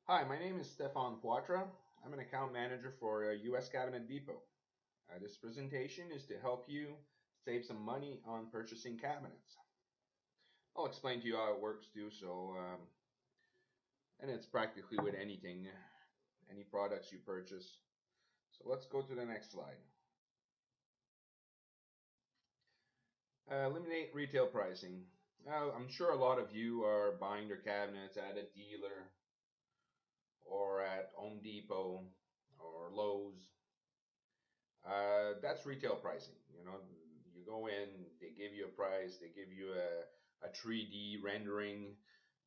Hi, my name is Stefan Poitras. I'm an account manager for US Cabinet Depot. This presentation is to help you save some money on purchasing cabinets. I'll explain to you how it works too. And it's practically with anything, any products you purchase. So let's go to the next slide. Eliminate retail pricing. Now, I'm sure a lot of you are buying their cabinets at a dealer or at Home Depot or Lowe's. That's retail pricing. You go in, they give you a price, they give you a 3D rendering,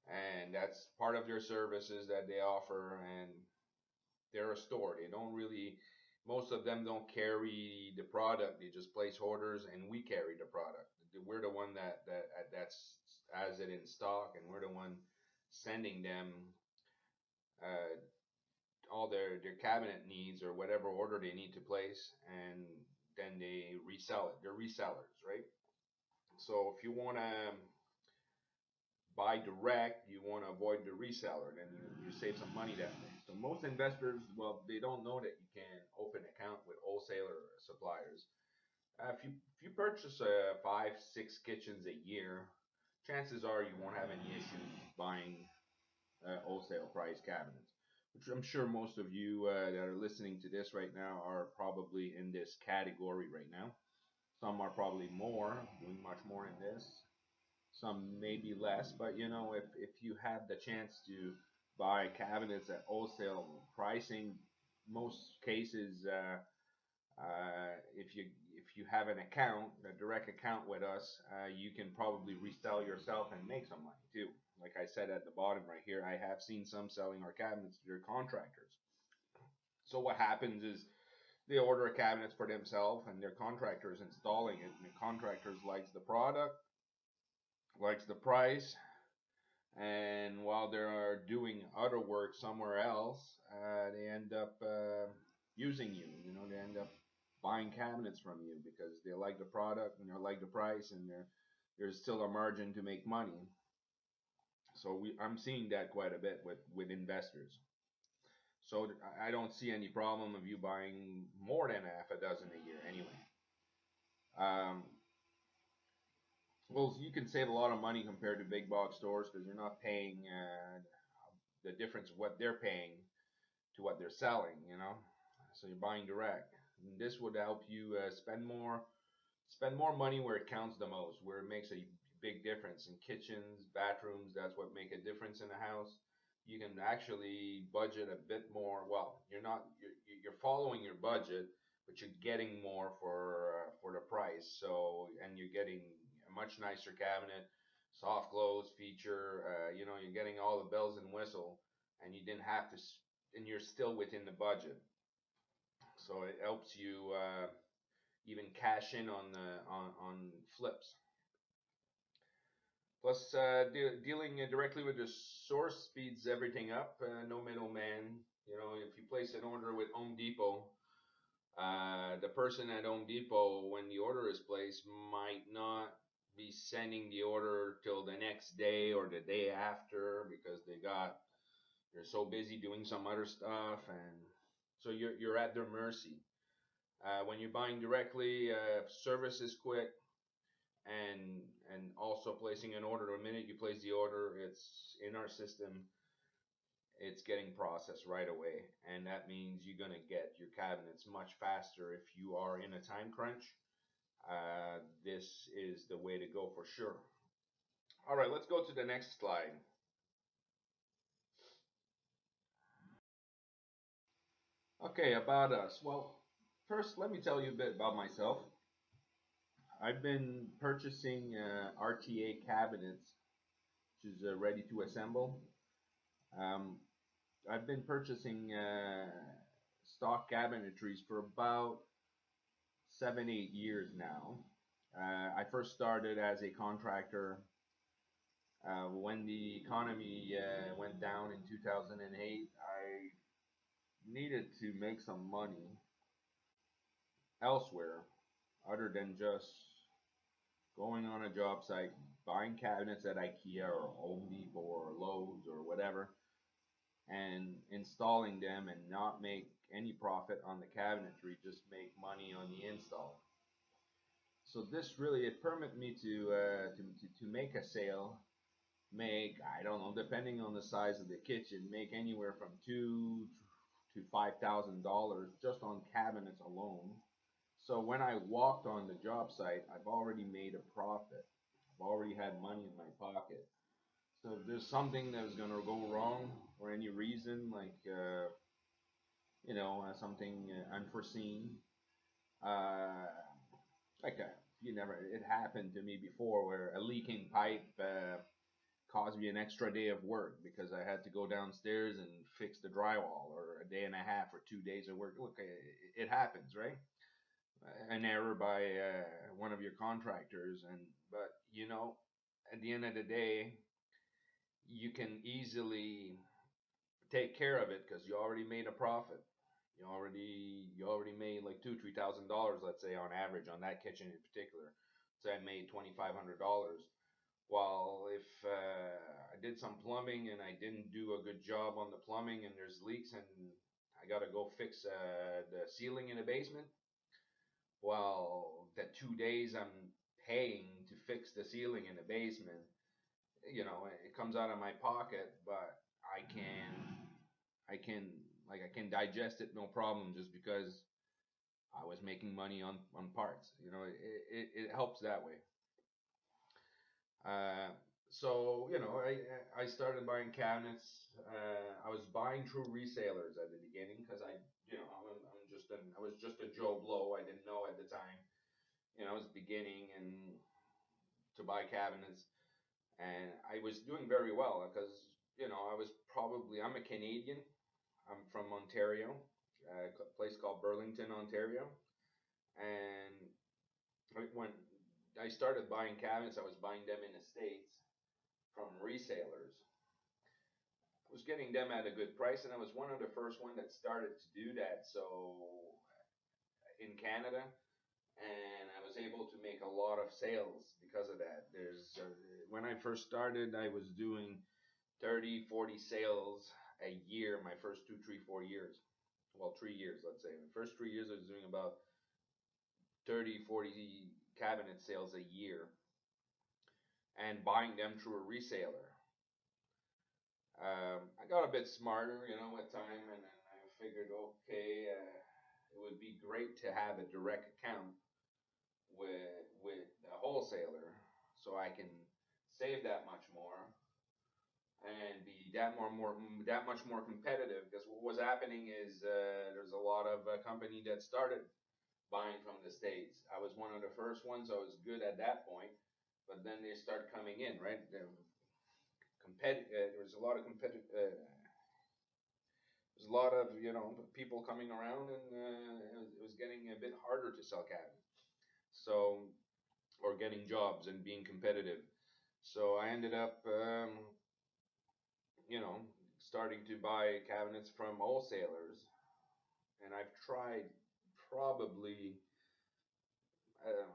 and that's part of their services that they offer. And they're a store. They don't really, most of them don't carry the product. They just place orders, and we carry the product. We're the one that's has it in stock, and we're the one sending them uh, all their cabinet needs or whatever order they need to place, and then they resell it. They're resellers, right? So if you want to buy direct, you want to avoid the reseller, then you save some money that way. So most investors, well, they don't know that you can open an account with wholesaler suppliers. If you purchase 5, 6 kitchens a year, chances are you won't have any issues buying wholesale price cabinets, which I'm sure most of you that are listening to this right now are probably in this category right now. Some are probably more, doing much more in this. Some maybe less, but if you have the chance to buy cabinets at wholesale pricing, most cases, if you have an account, a direct account with us, you can probably resell yourself and make some money too. Like I said at the bottom right here, I have seen some selling our cabinets to their contractors. So what happens is they order a cabinet for themselves, and their contractor is installing it, and the contractors likes the product, likes the price, and while they are doing other work somewhere else, they end up using you. They end up buying cabinets from you because they like the product and they like the price, and there's still a margin to make money. So I'm seeing that quite a bit with investors. So I don't see any problem of you buying more than half a dozen a year anyway. Um, well, you can save a lot of money compared to big box stores because you're not paying the difference of what they're paying to what they're selling. So you're buying direct. And this would help you spend more money where it counts the most, where it makes a big difference in kitchens, bathrooms. That's what make a difference in the house. You can actually budget a bit more. Well, you're following your budget, but you're getting more for the price. So, and you're getting a much nicer cabinet, soft close feature. You're getting all the bells and whistle, and you didn't have to, and you're still within the budget. So it helps you even cash in on flips. Plus, dealing directly with the source speeds everything up. No middleman. If you place an order with Home Depot, the person at Home Depot, when the order is placed, might not be sending the order till the next day or the day after because they're so busy doing some other stuff, and so you're at their mercy. When you're buying directly, service is quick, and also placing an order. The minute you place the order, it's in our system. It's getting processed right away, and that means you're gonna get your cabinets much faster if you are in a time crunch. This is the way to go for sure. All right, let's go to the next slide. Okay, about us. Well, first, let me tell you a bit about myself. I've been purchasing RTA cabinets, which is ready to assemble. Um, I've been purchasing stock cabinetries for about 7, 8 years now. I first started as a contractor when the economy went down in 2008. I needed to make some money elsewhere other than just going on a job site, buying cabinets at IKEA or Home Depot or Lowe's or whatever, and installing them and not make any profit on the cabinetry, just make money on the install. So this really it permit me to make a sale, make, I don't know, depending on the size of the kitchen, make anywhere from $2,000 to $5,000 just on cabinets alone. So when I walked on the job site, I've already made a profit. I've already had money in my pocket. So if there's something that was gonna go wrong for any reason, like something unforeseen, uh, like you never, it happened to me before where a leaking pipe caused me an extra day of work because I had to go downstairs and fix the drywall, or a day and a half or 2 days of work. Look, it happens, right? An error by one of your contractors, and but at the end of the day, you can easily take care of it because you already made a profit. You already made like $2,000-3,000, let's say, on average on that kitchen in particular. So I made $2,500. While if I did some plumbing and I didn't do a good job on the plumbing and there's leaks and I gotta go fix the ceiling in the basement, well, the 2 days I'm paying to fix the ceiling in the basement, it comes out of my pocket, but I can I can digest it no problem just because I was making money on parts. It helps that way. Uh, so I started buying cabinets. I was buying through resellers at the beginning because I was just a Joe Blow. I didn't know at the time. I was beginning and to buy cabinets, and I was doing very well because I'm a Canadian. I'm from Ontario, a place called Burlington, Ontario, and when I started buying cabinets, I was buying them in the States from resellers. I was getting them at a good price, and I was one of the first one that started to do that. So in Canada, and I was able to make a lot of sales because of that. When I first started, I was doing 30, 40 sales a year. My first 2, 3, 4 years, well, 3 years, let's say. The first 3 years, I was doing about 30, 40 cabinet sales a year, and buying them through a reseller. I got a bit smarter, with time, and then I figured, okay, it would be great to have a direct account with a wholesaler, so I can save that much more and be that much more competitive. Because what was happening is there's a lot of company that started buying from the States. I was one of the first ones. I was good at that point, but then they start coming in, right? There was a lot of competitive. There's a lot of people coming around, and it was getting a bit harder to sell cabinets. So, or getting jobs and being competitive. So I ended up, you know, starting to buy cabinets from wholesalers, and I've tried probably uh,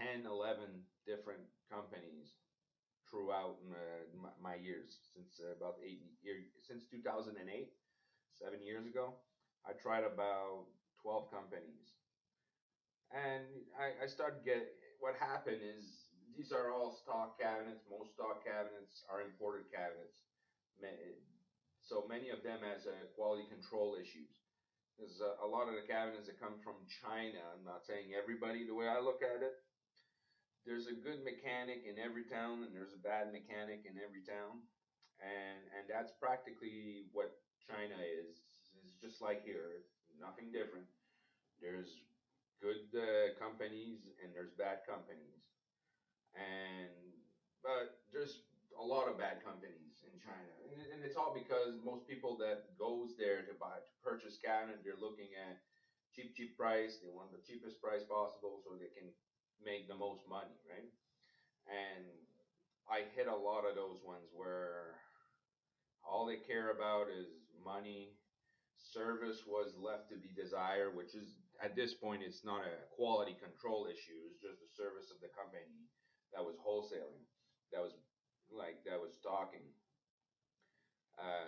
10, 11 different companies throughout my years since about 8 years, since 2008, 7 years ago. I tried about 12 companies, and I started get. What happened is these are all stock cabinets. Most stock cabinets are imported cabinets. So many of them has quality control issues. There's a lot of the cabinets that come from China. I'm not saying everybody. The way I look at it, there's a good mechanic in every town, and there's a bad mechanic in every town, and that's practically what China is. It's just like here. It's nothing different. There's good companies and there's bad companies, and but there's a lot of bad companies in China, and it's all because most people that goes there to purchase cabinet, they're looking at cheap price. They want the cheapest price possible so they can make the most money, right? And I hit a lot of those ones where all they care about is money. Service was left to be desired, which is at this point it's not a quality control issue. It's just the service of the company that was wholesaling, that was stocking.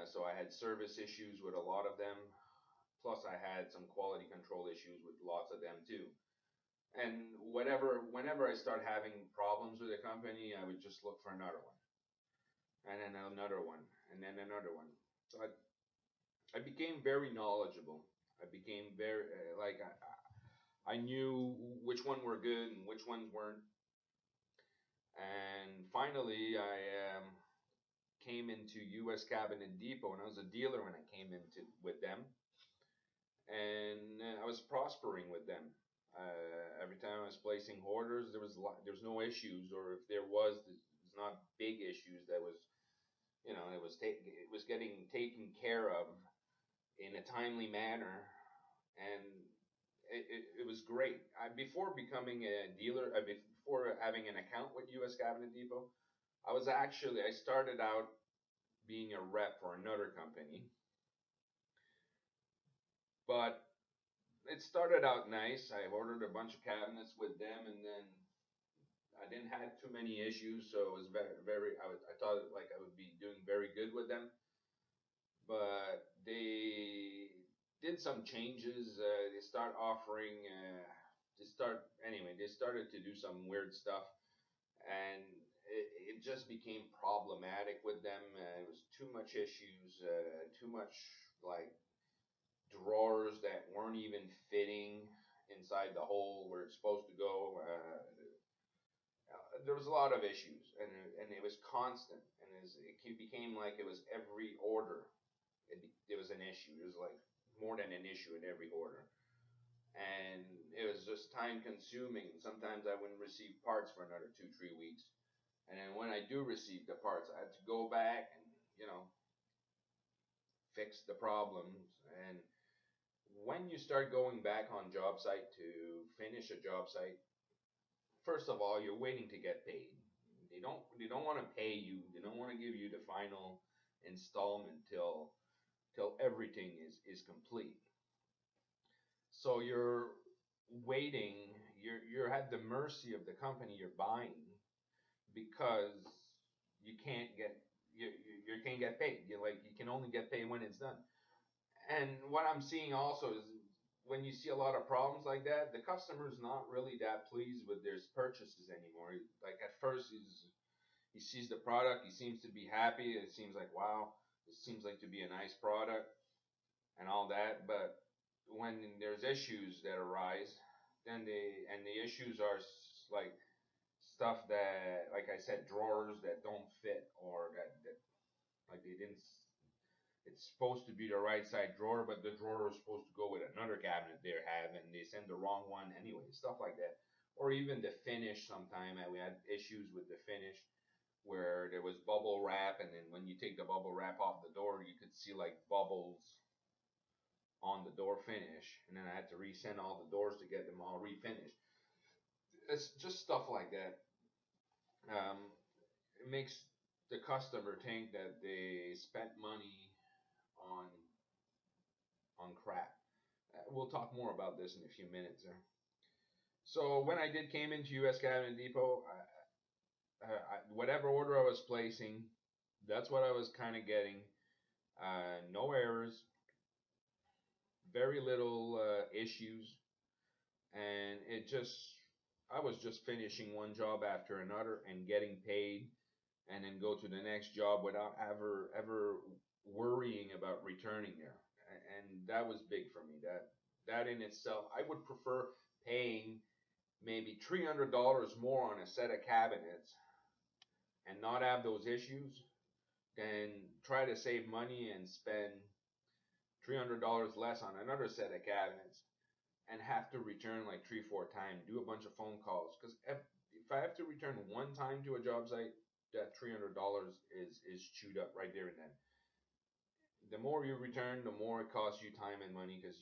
So So I had service issues with a lot of them. Plus, I had some quality control issues with lots of them too. And whenever I start having problems with a company, I would just look for another one, and then another one, and then another one. So I became very knowledgeable. I became very I knew which one were good and which ones weren't. And finally, I came into U.S. Cabinet Depot, and I was a dealer when I came into with them, and I was prospering with them. Every time I was placing orders, there was no issues, or if there was, it was not big issues. That was, it was getting taken care of in a timely manner, and it was great. Before becoming a dealer, before having an account with U.S. Cabinet Depot, I started out being a rep for another company, but it started out nice. I ordered a bunch of cabinets with them, and then I didn't have too many issues, so it was I thought like I would be doing very good with them. But they did some changes. They start offering. They started to do some weird stuff, and it just became problematic with them. It was too much issues, too much like drawers that weren't even fitting inside the hole where it's supposed to go. There was a lot of issues, and it was constant, and it became like it was every order. It was an issue. It was like more than an issue in every order, and it was just time consuming. Sometimes I wouldn't receive parts for another 2 3 weeks, and then when I do receive the parts, I had to go back and fix the problems. And when you start going back on job site to finish a job site, first of all, you're waiting to get paid. They don't want to pay you. They don't want to give you the final installment till everything is complete. So you're waiting. You're at the mercy of the company you're buying because you can't get you can't get paid. You can only get paid when it's done. And what I'm seeing also is when you see a lot of problems like that, the customer's not really that pleased with their purchases anymore. Like at first, he sees the product, he seems to be happy. It seems like, wow, this seems like to be a nice product and all that. But when there's issues that arise, then the issues are like stuff that, like I said, drawers that don't fit, or that like they didn't it's supposed to be the right side drawer, but the drawer is supposed to go with another cabinet they have, and they send the wrong one anyway, stuff like that. Or even the finish sometime, and we had issues with the finish where there was bubble wrap, and then when you take the bubble wrap off the door, you could see like bubbles on the door finish, and then I had to resend all the doors to get them all refinished. It's just stuff like that. It makes the customer think that they spent money on crap. We'll talk more about this in a few minutes. So when I did came into U.S. Cabinet Depot, whatever order I was placing, that's what I was kind of getting. No errors, very little issues, and I was just finishing one job after another and getting paid, and then go to the next job without ever worrying about returning there. And that was big for me. That in itself, I would prefer paying maybe $300 more on a set of cabinets and not have those issues than try to save money and spend $300 less on another set of cabinets and have to return like 3 4 times, do a bunch of phone calls. Because if I have to return one time to a job site, that $300 is chewed up right there and then. The more you return, the more it costs you time and money, because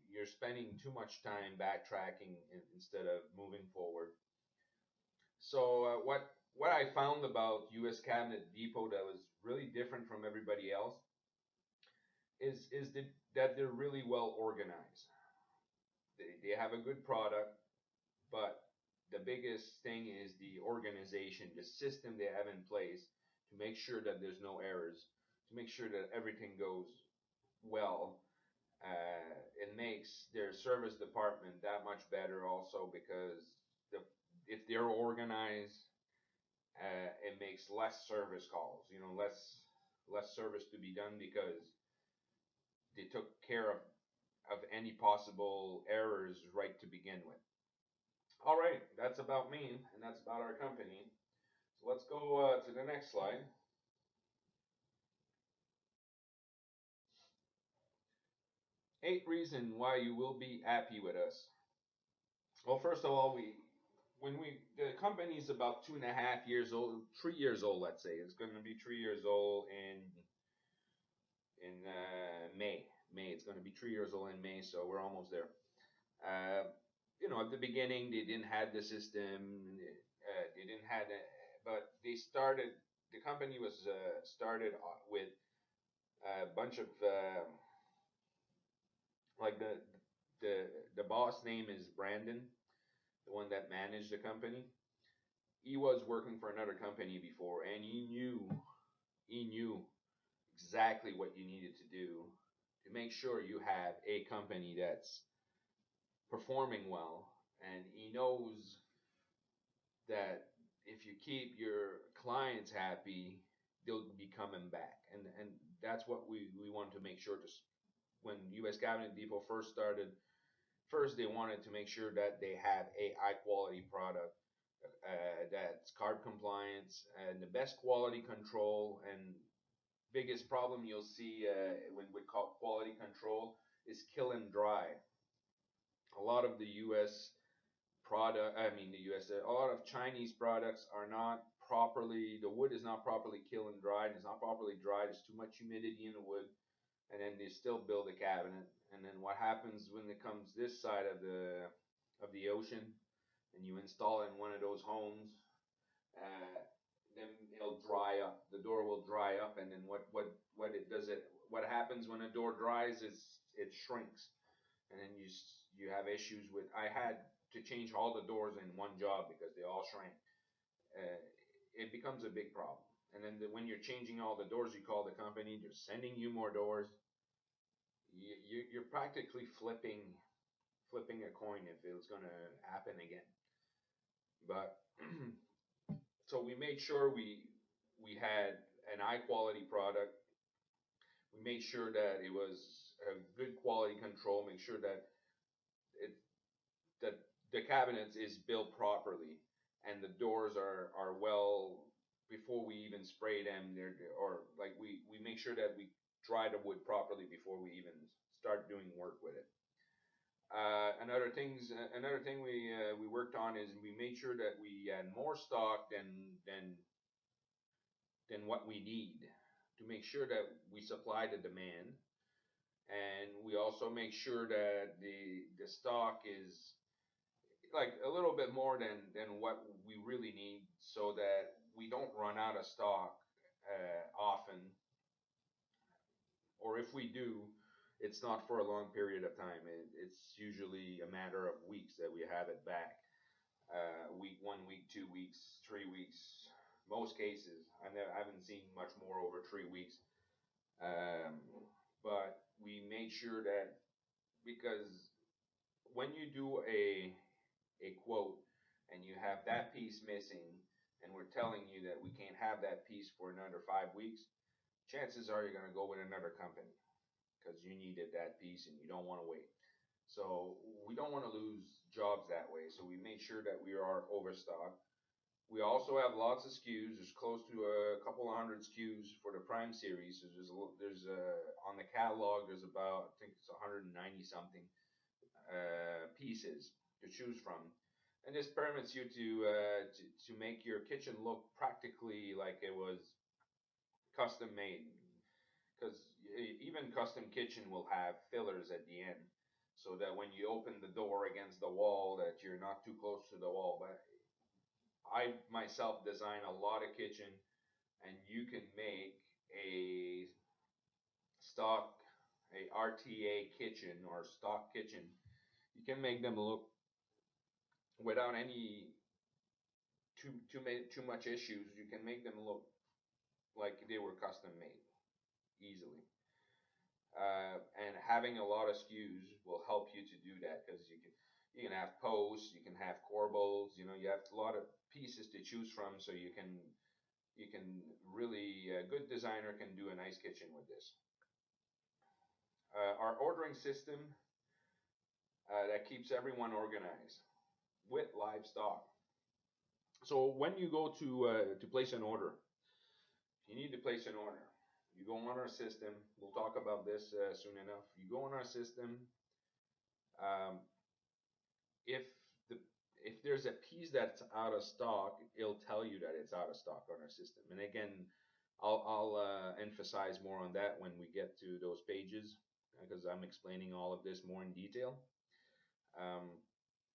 you're spending too much time backtracking instead of moving forward. So what I found about U.S. Cabinet Depot that was really different from everybody else that they're really well organized. They have a good product, but the biggest thing is the organization, the system they have in place to make sure that there's no errors, to make sure that everything goes well. It makes their service department that much better also because the if they're organized, it makes less service calls. You know, less service to be done because they took care of any possible errors right to begin with. All right, that's about me and that's about our company. So let's go to the next slide. 8 reasons why you will be happy with us. Well, first of all, the company is about 2.5 years old, 3 years old, let's say. It's going to be 3 years old in May. May. It's going to be 3 years old in May, so we're almost there. Uh, at the beginning, they didn't have the system. They didn't have it, but they started. The company was started with a bunch of like the the boss name is Brandon, the one that managed the company. He was working for another company before, and he knew exactly what you needed to do to make sure you have a company that's performing well, and he knows that if you keep your clients happy, they'll be coming back, and that's what we want to make sure. To when U.S. Cabinet Depot first started, first they wanted to make sure that they have a high quality product, that's carb compliance and the best quality control. And biggest problem you'll see when we call quality control is kill and dry. A lot of the U.S. a lot of Chinese products are not properly, the wood is not properly kill and dried, it's not properly dried, there's too much humidity in the wood, and then they still build a cabinet. And then what happens when it comes this side of the ocean, and you install it in one of those homes, uh, then it'll dry up. The door will dry up, and then what happens when a door dries is it shrinks, and then you have issues with. I had to change all the doors in one job because they all shrank. Uh, it becomes a big problem. And then when you're changing all the doors, you call the company, they're sending you more doors. You're practically flipping a coin if it's going to happen again. But so we made sure we had an high quality product. We made sure that it was a good quality control. Make sure it that the cabinets is built properly and the doors are well before we even spray them. Or like we make sure that we dry the wood properly before we even start doing work with it. Another thing we worked on is we made sure that we had more stock than what we need to make sure that we supply the demand, and we also make sure that the stock is like a little bit more than what we really need, so that we don't run out of stock often, or if we do, it's not for a long period of time. It's usually a matter of weeks that we have it back. Week 1 week, 2 weeks, 3 weeks, most cases. I haven't seen much more over 3 weeks. Um, but we made sure that, because when you do a quote and you have that piece missing, and we're telling you that we can't have that piece for another 5 weeks, chances are you're going to go with another company because you needed that piece and you don't want to wait. So we don't want to lose jobs that way. So we made sure that we are overstocked. We also have lots of SKUs. There's close to a couple of hundred SKUs for the Prime series. So there's on the catalog, there's about, I think it's 190 something pieces to choose from, and this permits you to make your kitchen look practically like it was custom made. Because even custom kitchen will have fillers at the end, so that when you open the door against the wall, that you're not too close to the wall. But I myself design a lot of kitchen, and you can make a stock, a RTA kitchen or stock kitchen. You can make them look without any too much issues. You can make them look like they were custom made. easily. And having a lot of SKUs will help you to do that because you can have posts, you can have corbels, you know, you have a lot of pieces to choose from, so you can really a good designer can do a nice kitchen with this. Our ordering system that keeps everyone organized with live stock. So when you go to place an order, if you need to place an order, you go on our system. We'll talk about this soon enough. You go on our system. Um, if the if there's a piece that's out of stock, it'll tell you that it's out of stock on our system. And again, I'll emphasize more on that when we get to those pages because I'm explaining all of this more in detail. Um,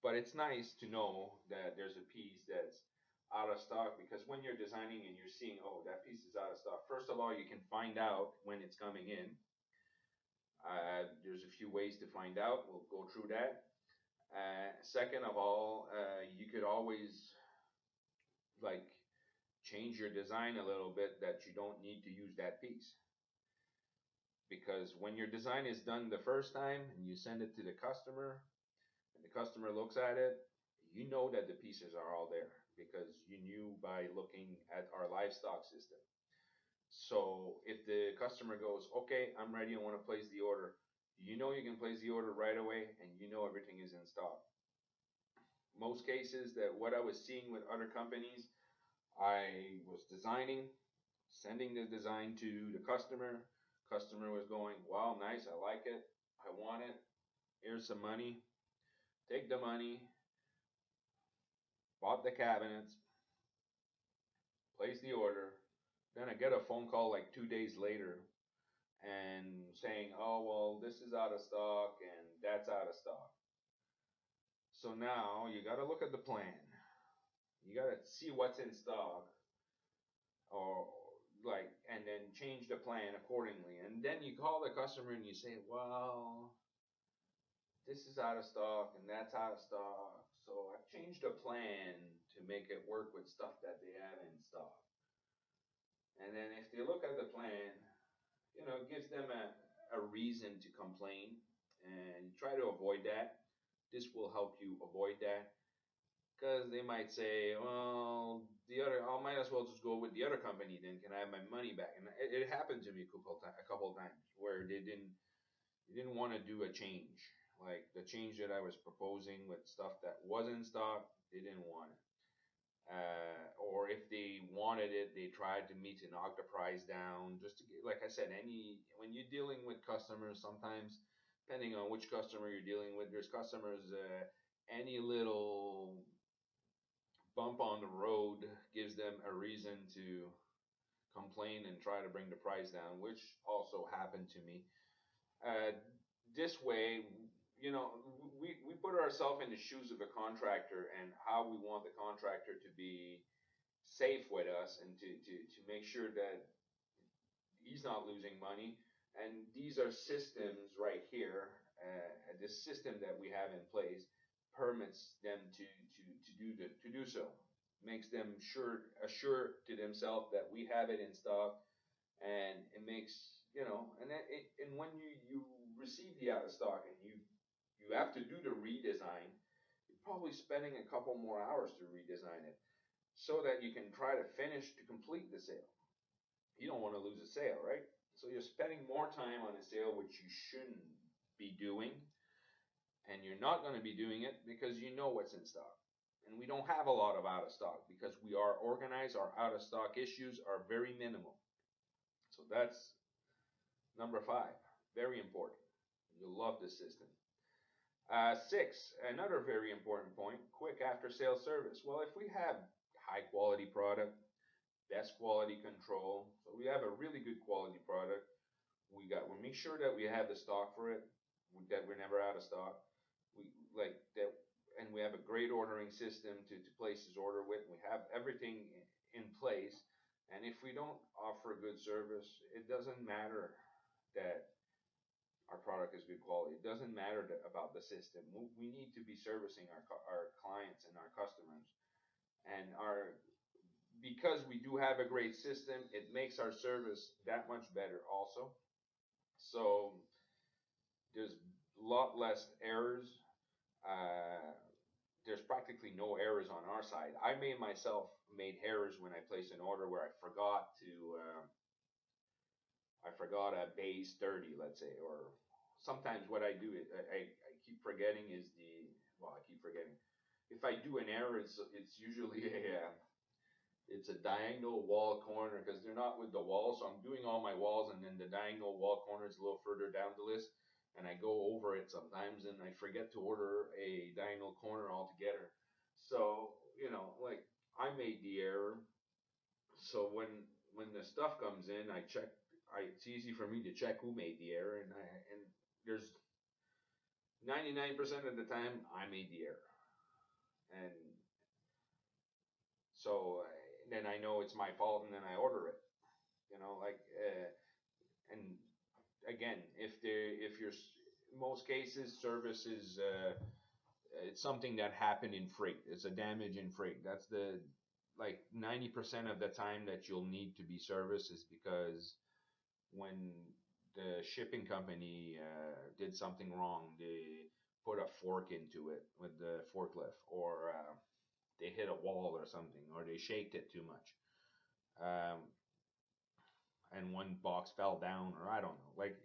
but it's nice to know that there's a piece that's out of stock because when you're designing and you're seeing, oh, that piece is out of stock, first of all, you can find out when it's coming in. There's a few ways to find out. We'll go through that. Second of all, you could always like change your design a little bit that you don't need to use that piece. Because when your design is done the first time and you send it to the customer and the customer looks at it, you know that the pieces are all there because you knew by looking at our livestock system. So if the customer goes, okay, I'm ready, I want to place the order, you know you can place the order right away and you know everything is in stock. Most cases that what I was seeing with other companies, I was designing, sending the design to the customer. Customer was going, wow, nice, I like it, I want it. Here's some money. Take the money, bought the cabinets, placed the order. Then I get a phone call like 2 days later and saying, oh, well, this is out of stock and that's out of stock. So now you got to look at the plan. You got to see what's in stock or like, and then change the plan accordingly. And then you call the customer and you say, well, this is out of stock and that's out of stock. So I've changed the plan to make it work with stuff that they have in stock. And then if they look at the plan, you know, it gives them a reason to complain and try to avoid that. This will help you avoid that because they might say, well, the other, I might as well just go with the other company then. Can I have my money back? And it happened to me a couple of times where they didn't want to do a change. Like the change that I was proposing with stuff that was in stock, they didn't want it. Or if they wanted it, they tried to meet to knock the price down. Just to get, like I said, when you're dealing with customers, sometimes depending on which customer you're dealing with, there's customers. Any little bump on the road gives them a reason to complain and try to bring the price down, which also happened to me. Uh, this way, you know, we put ourselves in the shoes of a contractor and how we want the contractor to be safe with us and to make sure that he's not losing money. And these are systems right here. This system that we have in place permits them to do so. Makes them assure to themselves that we have it in stock, and it makes and when you receive the out of stock and you have to do the redesign, you're probably spending a couple more hours to redesign it so that you can try to finish to complete the sale. You don't want to lose a sale, right? So you're spending more time on a sale which you shouldn't be doing, and you're not going to be doing it because you know what's in stock. And we don't have a lot of out of stock because we are organized. Our out of stock issues are very minimal. So that's number 5. Very important. You'll love this system. 6, another very important point, quick after sale service. Well, if we have high quality product, best quality control, so we have a really good quality product, we make sure that we have the stock for it, that we're never out of stock. We like that, and we have a great ordering system to place his order with. We have everything in place, and if we don't offer a good service, it doesn't matter that our product is good quality. It doesn't matter about the system. We need to be servicing our clients and our customers, and our because we do have a great system, it makes our service that much better also. So there's a lot less errors. Uh, there's practically no errors on our side. I myself made errors when I placed an order where I forgot a base 30, let's say, or sometimes what I do is I keep forgetting is I keep forgetting. If I do an error, it's usually it's a diagonal wall corner because they're not with the wall. So I'm doing all my walls, and then the diagonal wall corner is a little further down the list, and I go over it sometimes, and I forget to order a diagonal corner altogether. So like I made the error. So when the stuff comes in, I check. It's easy for me to check who made the error, and there's 99% of the time I made the error, and so then I know it's my fault, and then I order it. And again, if you're most cases service is it's something that happened in freight. It's a damage in freight. That's the like 90% of the time that you'll need to be serviced is because when the shipping company did something wrong, they put a fork into it with the forklift, or they hit a wall or something, or they shaked it too much. And one box fell down, or I don't know. Like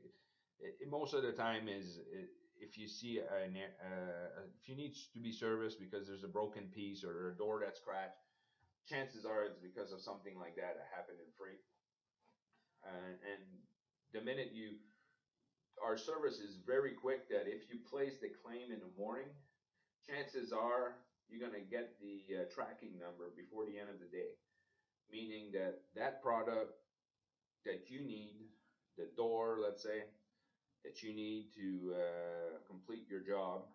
most of the time if you see if you need to be serviced because there's a broken piece or a door that's cracked, chances are it's because of something like that happened in freight. And the minute our service is very quick that if you place the claim in the morning, chances are you're going to get the tracking number before the end of the day, meaning that that product that you need, the door, let's say, that you need to complete your job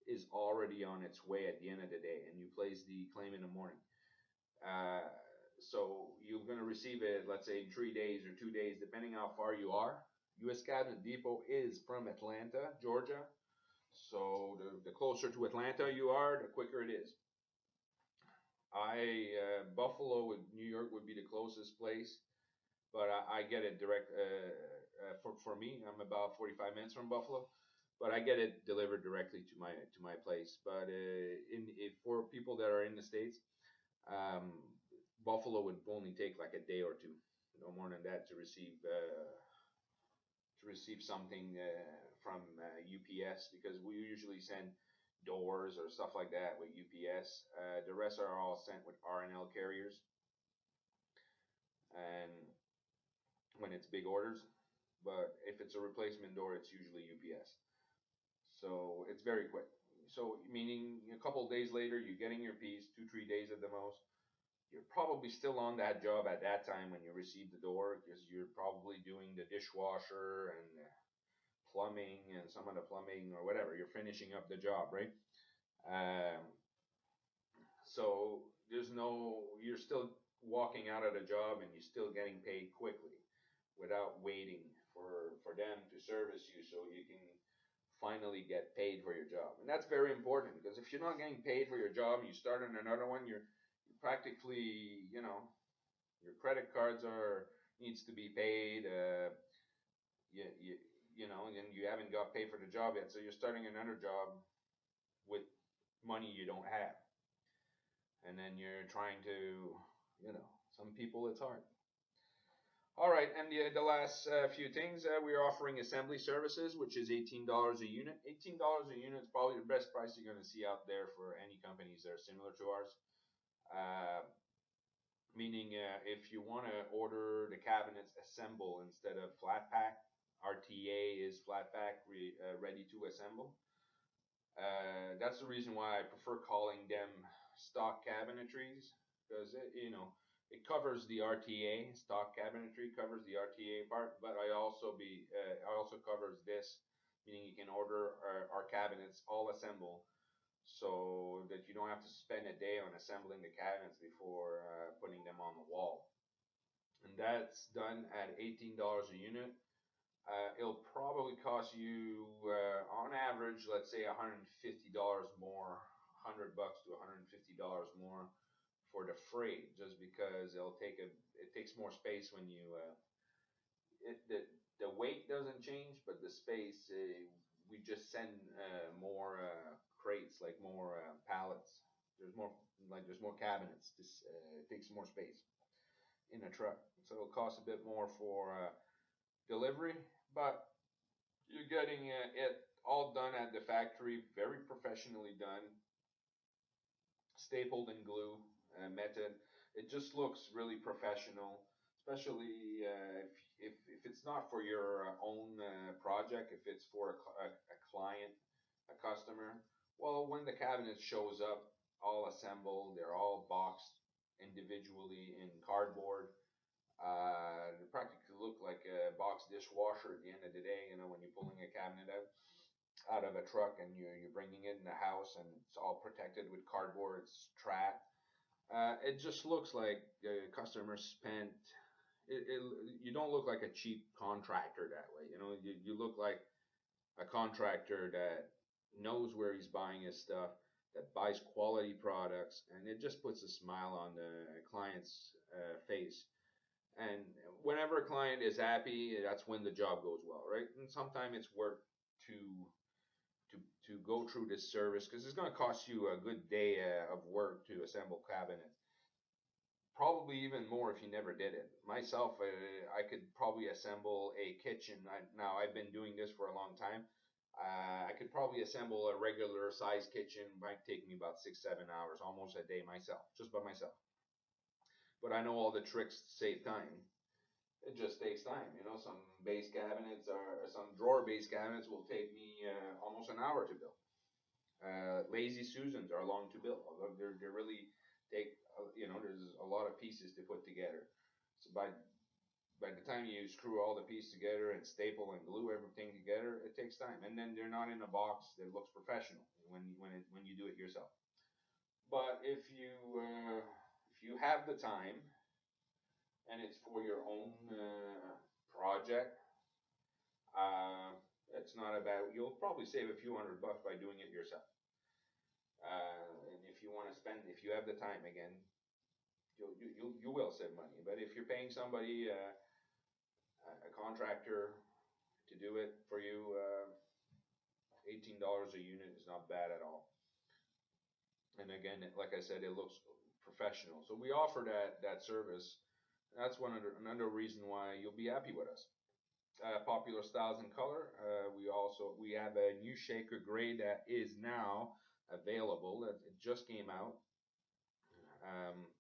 is already on its way at the end of the day, and you place the claim in the morning. Uh, so you're going to receive it, let's say, in 3 days or 2 days, depending how far you are. U.S. Cabinet Depot is from Atlanta, Georgia. So the closer to Atlanta you are, the quicker it is. Buffalo with New York would be the closest place, but I get it direct. For me, I'm about 45 minutes from Buffalo, but I get it delivered directly to my place. But for people that are in the states, um, Buffalo would only take like a day or two, no more than that, to receive something from UPS, because we usually send doors or stuff like that with UPS. The rest are all sent with R&L carriers, and when it's big orders. But if it's a replacement door, it's usually UPS. So it's very quick. So meaning a couple of days later, you're getting your piece, 2 3 days at the most. You're probably still on that job at that time when you receive the door, because you're probably doing the dishwasher and plumbing and some of the plumbing or whatever. You're finishing up the job, right? Um, so you're still walking out of the job and you're still getting paid quickly without waiting for them to service you so you can finally get paid for your job. And that's very important, because if you're not getting paid for your job and you start on another one, you're practically, your credit cards needs to be paid. You, you, and you haven't got paid for the job yet, so you're starting another job with money you don't have, and then you're trying to, some people it's hard. All right, and the last few things, we're offering assembly services, which is $18 a unit. $18 a unit is probably the best price you're going to see out there for any companies that are similar to ours. Meaning, if you want to order the cabinets assemble instead of flat pack, RTA is flat pack, ready to assemble. That's the reason why I prefer calling them stock cabinetries, because it covers the RTA. Stock cabinetry covers the RTA part, but I also covers this, meaning you can order our cabinets all assemble, so that you don't have to spend a day on assembling the cabinets before putting them on the wall. And that's done at $18 a unit. It'll probably cost you, on average, let's say $150 more, $100 to $150 more for the freight, just because it takes more space when you the weight doesn't change, but the space, we just send more crates, like more pallets. There's more, there's more cabinets. It takes more space in a truck, so it'll cost a bit more for delivery, but you're getting it all done at the factory, very professionally done, stapled and glue method. It just looks really professional, especially if it's not for your own project, if it's for a client, a customer. Well, when the cabinet shows up, all assembled, they're all boxed individually in cardboard. They practically look like a box dishwasher at the end of the day. You know, when you're pulling a cabinet out of a truck and you're bringing it in the house, and it's all protected with cardboard, it's trapped. It just looks like customers spent. You don't look like a cheap contractor that way. You know, you look like a contractor that knows where he's buying his stuff, that buys quality products, and it just puts a smile on the client's face. And whenever a client is happy, that's when the job goes well, right? And sometimes it's worth to to to go through this service, because it's going to cost you a good day of work to assemble cabinets. Probably even more if you never did it. Myself, I could probably assemble a kitchen. Now I've been doing this for a long time. I could probably assemble a regular size kitchen. Might take me about 6, 7 hours, almost a day myself, just by myself. But I know all the tricks to save time. It just takes time. You know, some base cabinets or some drawer base cabinets will take me almost an hour to build. Lazy Susans are long to build. Although they're really take you know, there's a lot of pieces to put together. So by the time you screw all the pieces together and staple and glue everything together, it takes time. And then they're not in a box that looks professional when you do it yourself. But if you have the time and it's for your own project, uh, it's not about. You'll probably save a few $100 by doing it yourself. And if you want to spend, if you have the time again, you will save money. But if you're paying somebody, a contractor, to do it for you, $18 a unit is not bad at all. And again, like I said, it looks professional. So we offer that service. That's another reason why you'll be happy with us. Popular styles and color. We have a new shaker gray that is now available. It just came out. Um,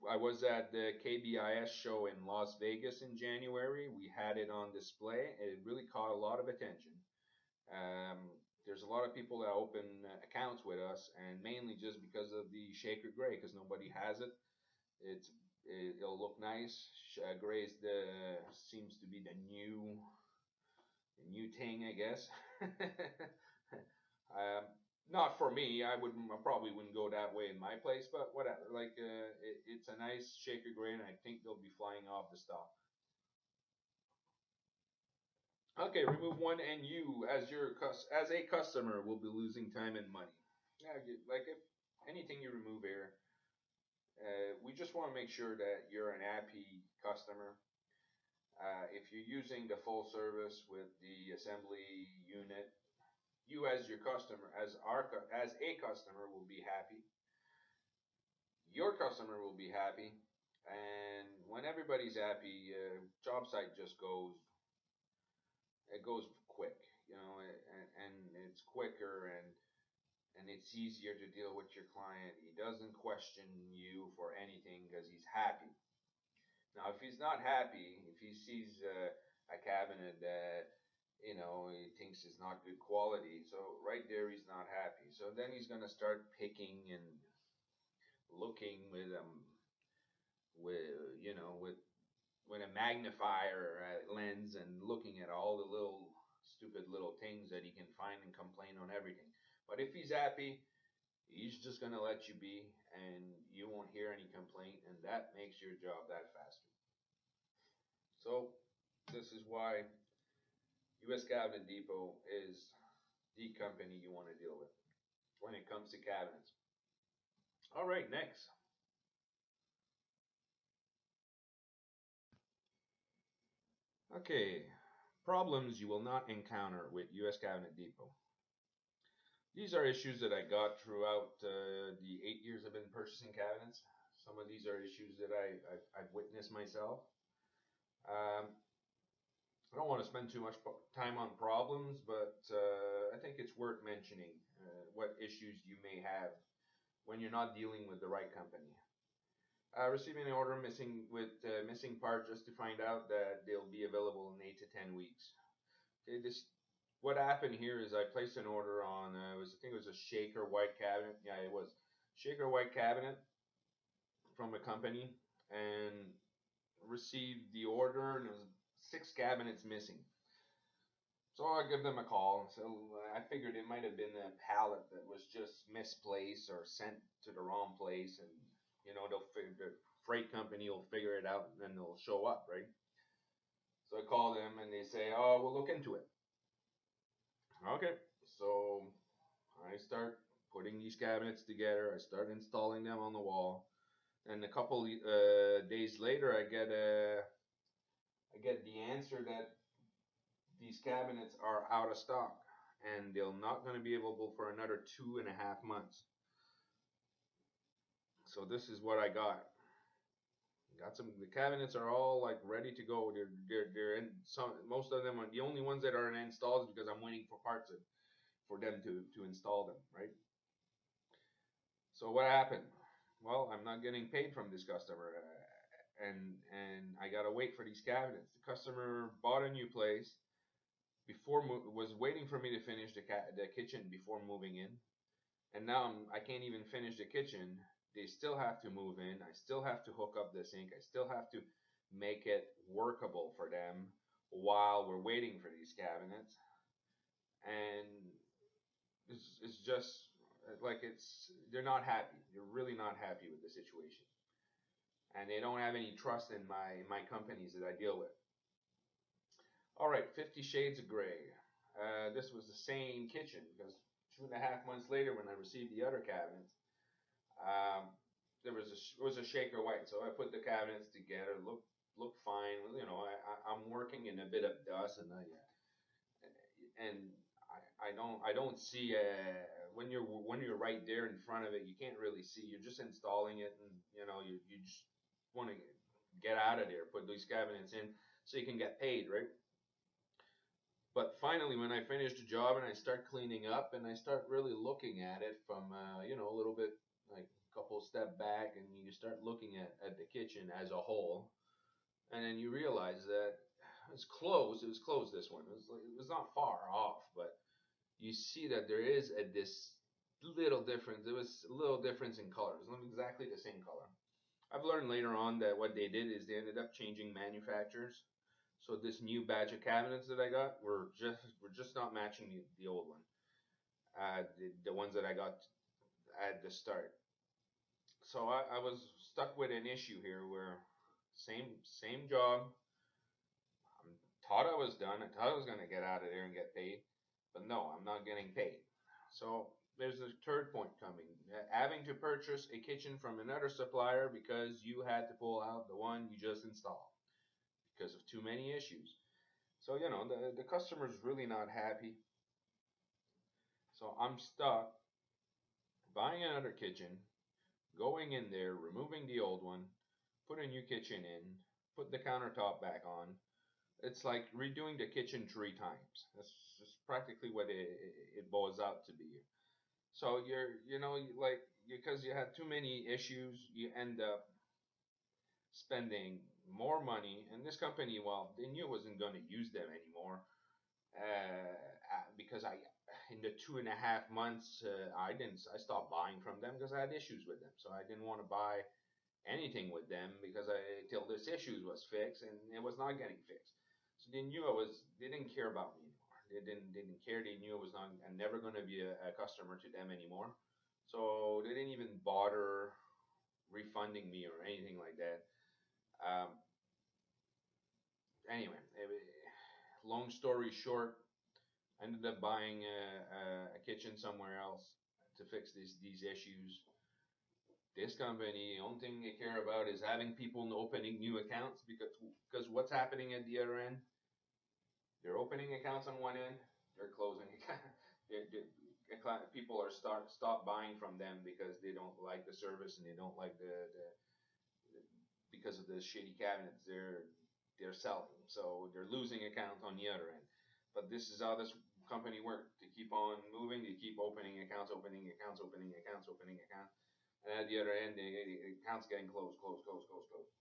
I was at the KBIS show in Las Vegas in January. We had it on display. It really caught a lot of attention. Um, there's a lot of people that open accounts with us, and mainly just because of the Shaker Gray, because nobody has it. It'll look nice. Gray seems to be the new thing, I guess. um, Not for me. I probably wouldn't go that way in my place, but whatever. Like, it's a nice Shaker Gray, and I think they'll be flying off the stock. Okay, remove one, and you, as a customer, will be losing time and money. Yeah, like if anything you remove here, we just want to make sure that you're an happy customer. If you're using the full service with the assembly unit, you as your customer, as a customer, will be happy. Your customer will be happy, and when everybody's happy, job site just goes quick, you know, and it's quicker, and it's easier to deal with your client. He doesn't question you for anything because he's happy. Now, if he's not happy, if he sees a cabinet that, you know, he thinks is not good quality, so right there he's not happy. So then he's gonna start picking and looking with you know with a magnifier lens, and looking at all the little stupid little things that he can find and complain on everything. But if he's happy, he's just gonna let you be, and you won't hear any complaint, and that makes your job that faster. So this is why U.S. Cabinet Depot is the company you want to deal with when it comes to cabinets. All right, next. Okay, problems you will not encounter with US Cabinet Depot. These are issues that I got throughout the 8 years I've been purchasing cabinets. Some of these are issues that I've witnessed myself. Um, I don't want to spend too much time on problems, but I think it's worth mentioning what issues you may have when you're not dealing with the right company. Receiving an order missing part just to find out that they'll be available in 8 to 10 weeks. Okay, this what happened here is I placed an order on I think it was a shaker white cabinet. Yeah, it was shaker white cabinet from a company, and received the order, and it was 6 cabinets missing. So I give them a call. So I figured it might have been a pallet that was just misplaced or sent to the wrong place, and the freight company will figure it out, and then they'll show up, right? So I call them, and they say, "Oh, we'll look into it." Okay, so I start putting these cabinets together. I start installing them on the wall, and a couple days later, I get the answer that these cabinets are out of stock, and they're not going to be available for another 2.5 months. So this is what I got. Got some. The cabinets are all like ready to go. They're in some. Most of them are the only ones that are installed is because I'm waiting for parts for them to install them, right? So what happened? Well, I'm not getting paid from this customer, and I gotta wait for these cabinets. The customer bought a new place before was waiting for me to finish the kitchen before moving in, and now I can't even finish the kitchen. They still have to move in. I still have to hook up the sink. I still have to make it workable for them while we're waiting for these cabinets, and it's just like they're not happy. They're really not happy with the situation, and they don't have any trust in my companies that I deal with. All right, 50 Shades of Gray. This was the same kitchen because 2.5 months later, when I received the other cabinets, um, it was a shaker white. So I put the cabinets together, look fine. I'm working in a bit of dust, and I don't see when you're right there in front of it, you can't really see. You're just installing it, and you just want to get out of there, put these cabinets in so you can get paid, right? But finally, when I finish the job and I start cleaning up and I start really looking at it from a little bit like a couple step back, and you start looking at the kitchen as a whole, and then you realize that it's closed. It was closed. This one it was not far off, but you see that there is this little difference. There was a little difference in color. It's not exactly the same color. I've learned later on that what they did is they ended up changing manufacturers. So this new batch of cabinets that I got were just not matching the old one, the ones that I got at the start. So I was stuck with an issue here where same job. I thought I was done. I thought I was gonna get out of there and get paid, but no, I'm not getting paid. So there's a third point coming. Having to purchase a kitchen from another supplier because you had to pull out the one you just installed because of too many issues. So the customer's really not happy. So I'm stuck buying another kitchen, going in there, removing the old one, put a new kitchen in, put the countertop back on. It's like redoing the kitchen 3 times. That's just practically what it boils out to be. So like because you had too many issues, you end up spending more money. And this company, well, they knew I wasn't going to use them anymore because in the 2.5 months, I stopped buying from them because I had issues with them. So I didn't want to buy anything with them because till this issues was fixed, and it was not getting fixed. So they didn't care about me anymore. They didn't care. They knew I was not, I'm never going to be a customer to them anymore. So they didn't even bother refunding me or anything like that. Um, anyway, long story short, I ended up buying a kitchen somewhere else to fix these issues. This company, the only thing they care about is having people opening new accounts because what's happening at the other end? They're opening accounts on one end, they're closing accounts. People are stop buying from them because they don't like the service and they don't like the because of the shitty cabinets they're selling. So they're losing accounts on the other end. But this is how this company works. They keep on moving. They keep opening accounts, opening accounts, opening accounts, opening accounts. And at the other end, the accounts getting closed, closed, closed, closed, closed.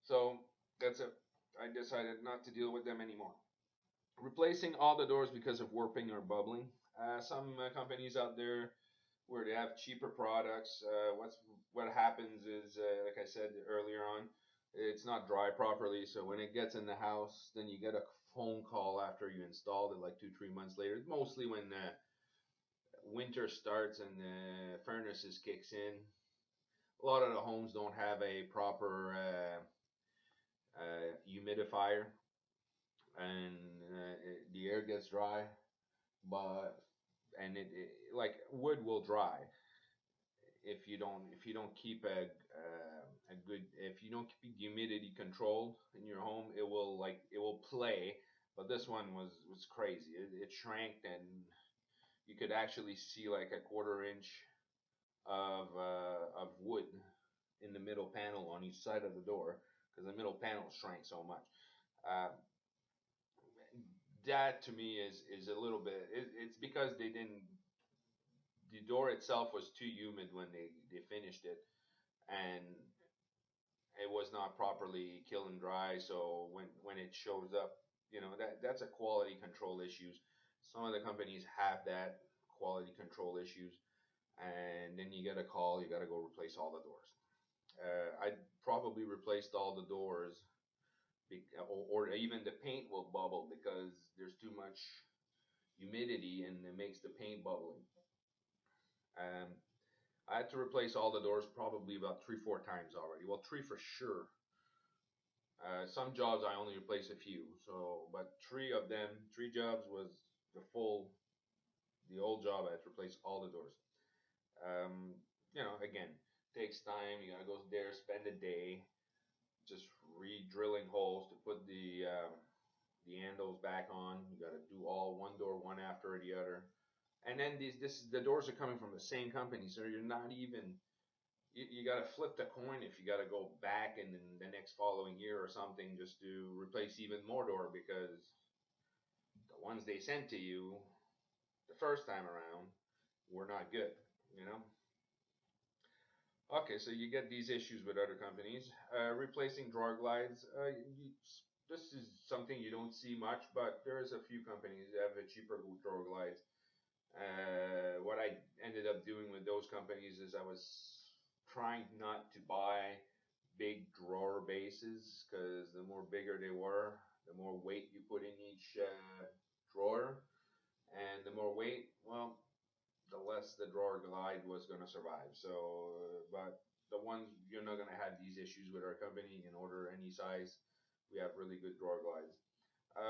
So that's it. I decided not to deal with them anymore. Replacing all the doors because of warping or bubbling. Some companies out there where they have cheaper products. What happens is, like I said earlier on, it's not dry properly. So when it gets in the house, then you get a phone call after you installed it, like 2 3 months later. Mostly when winter starts and the furnaces kicks in. A lot of the homes don't have a proper humidifier, and the air gets dry. But and it like wood will dry if you don't keep a good if you don't keep humidity controlled in your home, it will play. But this one was crazy. It shrank, and you could actually see like a quarter inch of wood in the middle panel on each side of the door because the middle panel shrank so much. Uh, that to me is a little bit. It's because they didn't. The door itself was too humid when they finished it, and it was not properly kill and dry. So when it shows up, that's a quality control issues. Some of the companies have that quality control issues, and then you get a call, you got to go replace all the doors. I probably replaced all the doors, or even the paint will bubble because there's too much humidity and it makes the paint bubbling. Um, I had to replace all the doors probably about 3 4 times already. Well, three for sure. Some jobs I only replaced a few. So, but three of them, 3 jobs was the full, the old job. I had to replace all the doors. Um, again, takes time. You gotta go there, spend a day, just re-drilling holes to put the handles back on. You gotta do all one door one after the other. And then the doors are coming from the same company, so you're not even you got to flip the coin if you got to go back in the next following year or something just to replace even more door because the ones they sent to you the first time around were not good, you know. Okay, so you get these issues with other companies. Replacing drawer glides. This is something you don't see much, but there's a few companies that have a cheaper drawer glides. What I ended up doing with those companies is I was trying not to buy big drawer bases because the more bigger they were, the more weight you put in each drawer, and the more weight, well, the less the drawer glide was going to survive. So, but the ones you're not going to have these issues with our company. You can order any size. We have really good drawer glides.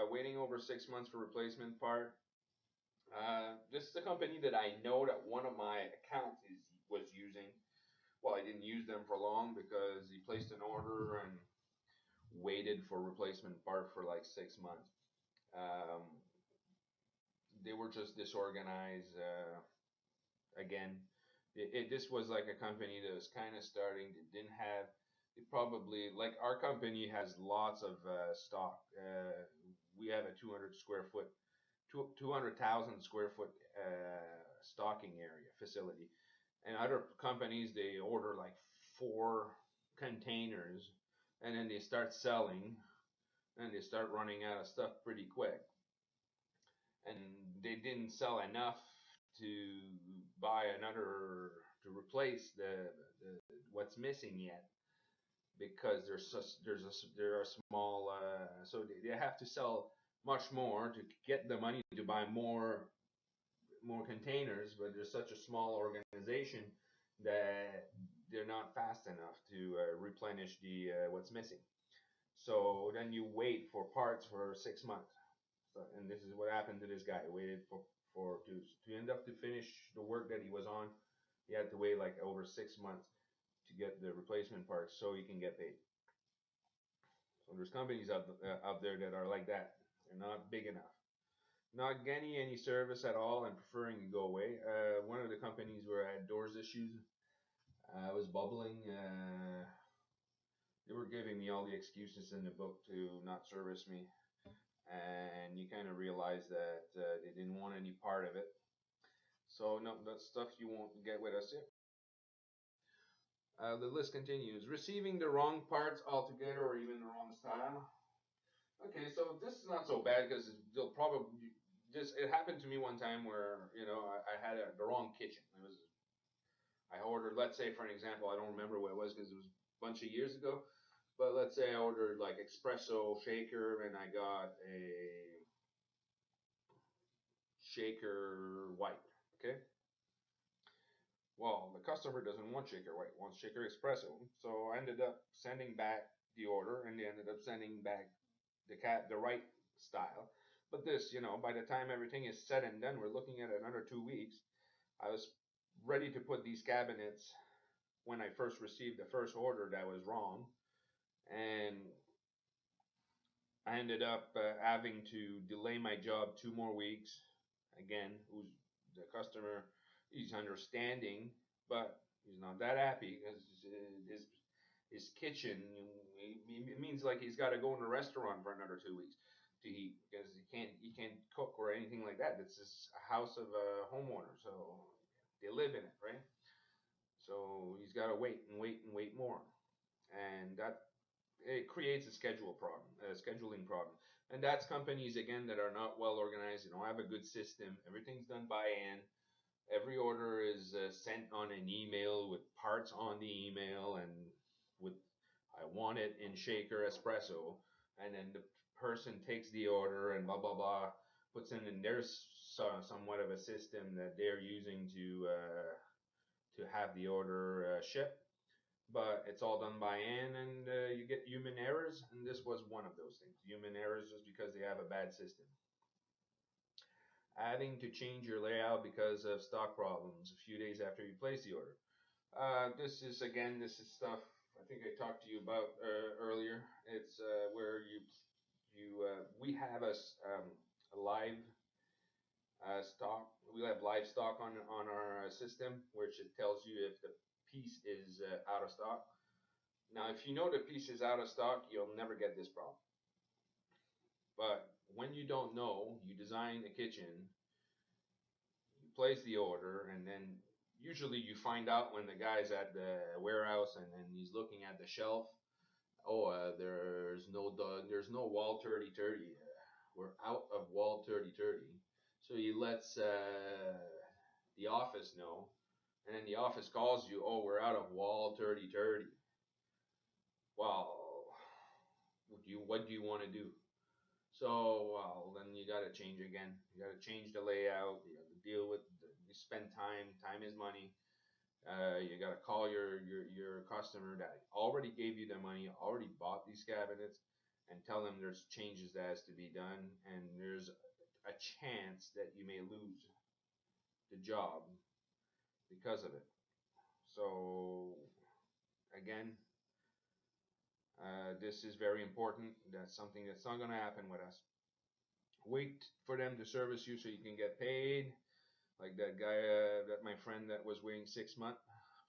Waiting over 6 months for replacement part. This is a company that I know that one of my accounts was using. Well, I didn't use them for long because he placed an order and waited for replacement part for like 6 months. Um, they were just disorganized. Again, this was like a company that was kind of starting. They didn't have. It probably like our company has lots of stock. We have a 200,000 square foot stocking area facility, and other companies they order like 4 containers, and then they start selling, and they start running out of stuff pretty quick, and they didn't sell enough to buy another to replace the what's missing yet because there are small so they have to sell much more to get the money to buy more containers, but there's such a small organization that they're not fast enough to replenish the what's missing. So then you wait for parts for 6 months. So, and this is what happened to this guy. He waited for to end up to finish the work that he was on. You have to wait like over 6 months to get the replacement parts so you can get paid. So there's companies out there that are like that. They're not big enough, not getting any service at all, and preferring to go away. One of the companies where I had doors issues, I was bubbling. They were giving me all the excuses in the book to not service me, and you kind of realize that they didn't want any part of it. So no, that's stuff you won't get with us here. The list continues. Receiving the wrong parts altogether or even the wrong style. Okay, so this is not so bad because they'll probably just. It happened to me one time where I had the wrong kitchen. I ordered, let's say for an example, I don't remember what it was because it was a bunch of years ago, but let's say I ordered like espresso shaker and I got a shaker white. Okay. Well, the customer doesn't want shaker white, wants shaker espresso. So I ended up sending back the order, and they ended up sending back the right style. But this, by the time everything is said and done, we're looking at another 2 weeks. I was ready to put these cabinets when I first received the first order that was wrong, and I ended up having to delay my job 2 more weeks. Again, who's the customer? He's understanding, but he's not that happy because his kitchen. It means like he's got to go in a restaurant for another 2 weeks to eat because he can't cook or anything like that. It's just a house of a homeowner, so they live in it, right? So he's got to wait and wait and wait more, and that it creates a scheduling problem. And that's companies again that are not well organized. They don't have a good system. Everything's done by hand. Every order is sent on an email with parts on the email and with I want it in shaker espresso, and then the person takes the order and blah blah blah puts in, and there's somewhat of a system that they're using to have the order shipped, but it's all done by hand, and you get human errors, and this was one of those things. Human errors just because they have a bad system. Having to change your layout because of stock problems a few days after you place the order. This is stuff I think I talked to you about earlier. It's where we have a live stock. We have live stock on our system, which it tells you if the piece is out of stock. Now, if you know the piece is out of stock, you'll never get this problem. But when you don't know, you design a kitchen, you place the order, and then usually you find out when the guy's at the warehouse and then he's looking at the shelf. Oh, there's no wall 3030. We're out of wall 3030. So he lets the office know, and then the office calls you. Oh, we're out of wall 3030. Well, what do you want to do? So, well, then you got to change again. You got to change the layout. You have to deal with. You spend time. Time is money. You got to call your customer that already gave you the money, already bought these cabinets, and tell them there's changes that has to be done, and there's a chance that you may lose the job because of it. So again, this is very important. That's something that's not going to happen with us. Wait for them to service you so you can get paid. Like that guy, that my friend that was waiting 6 months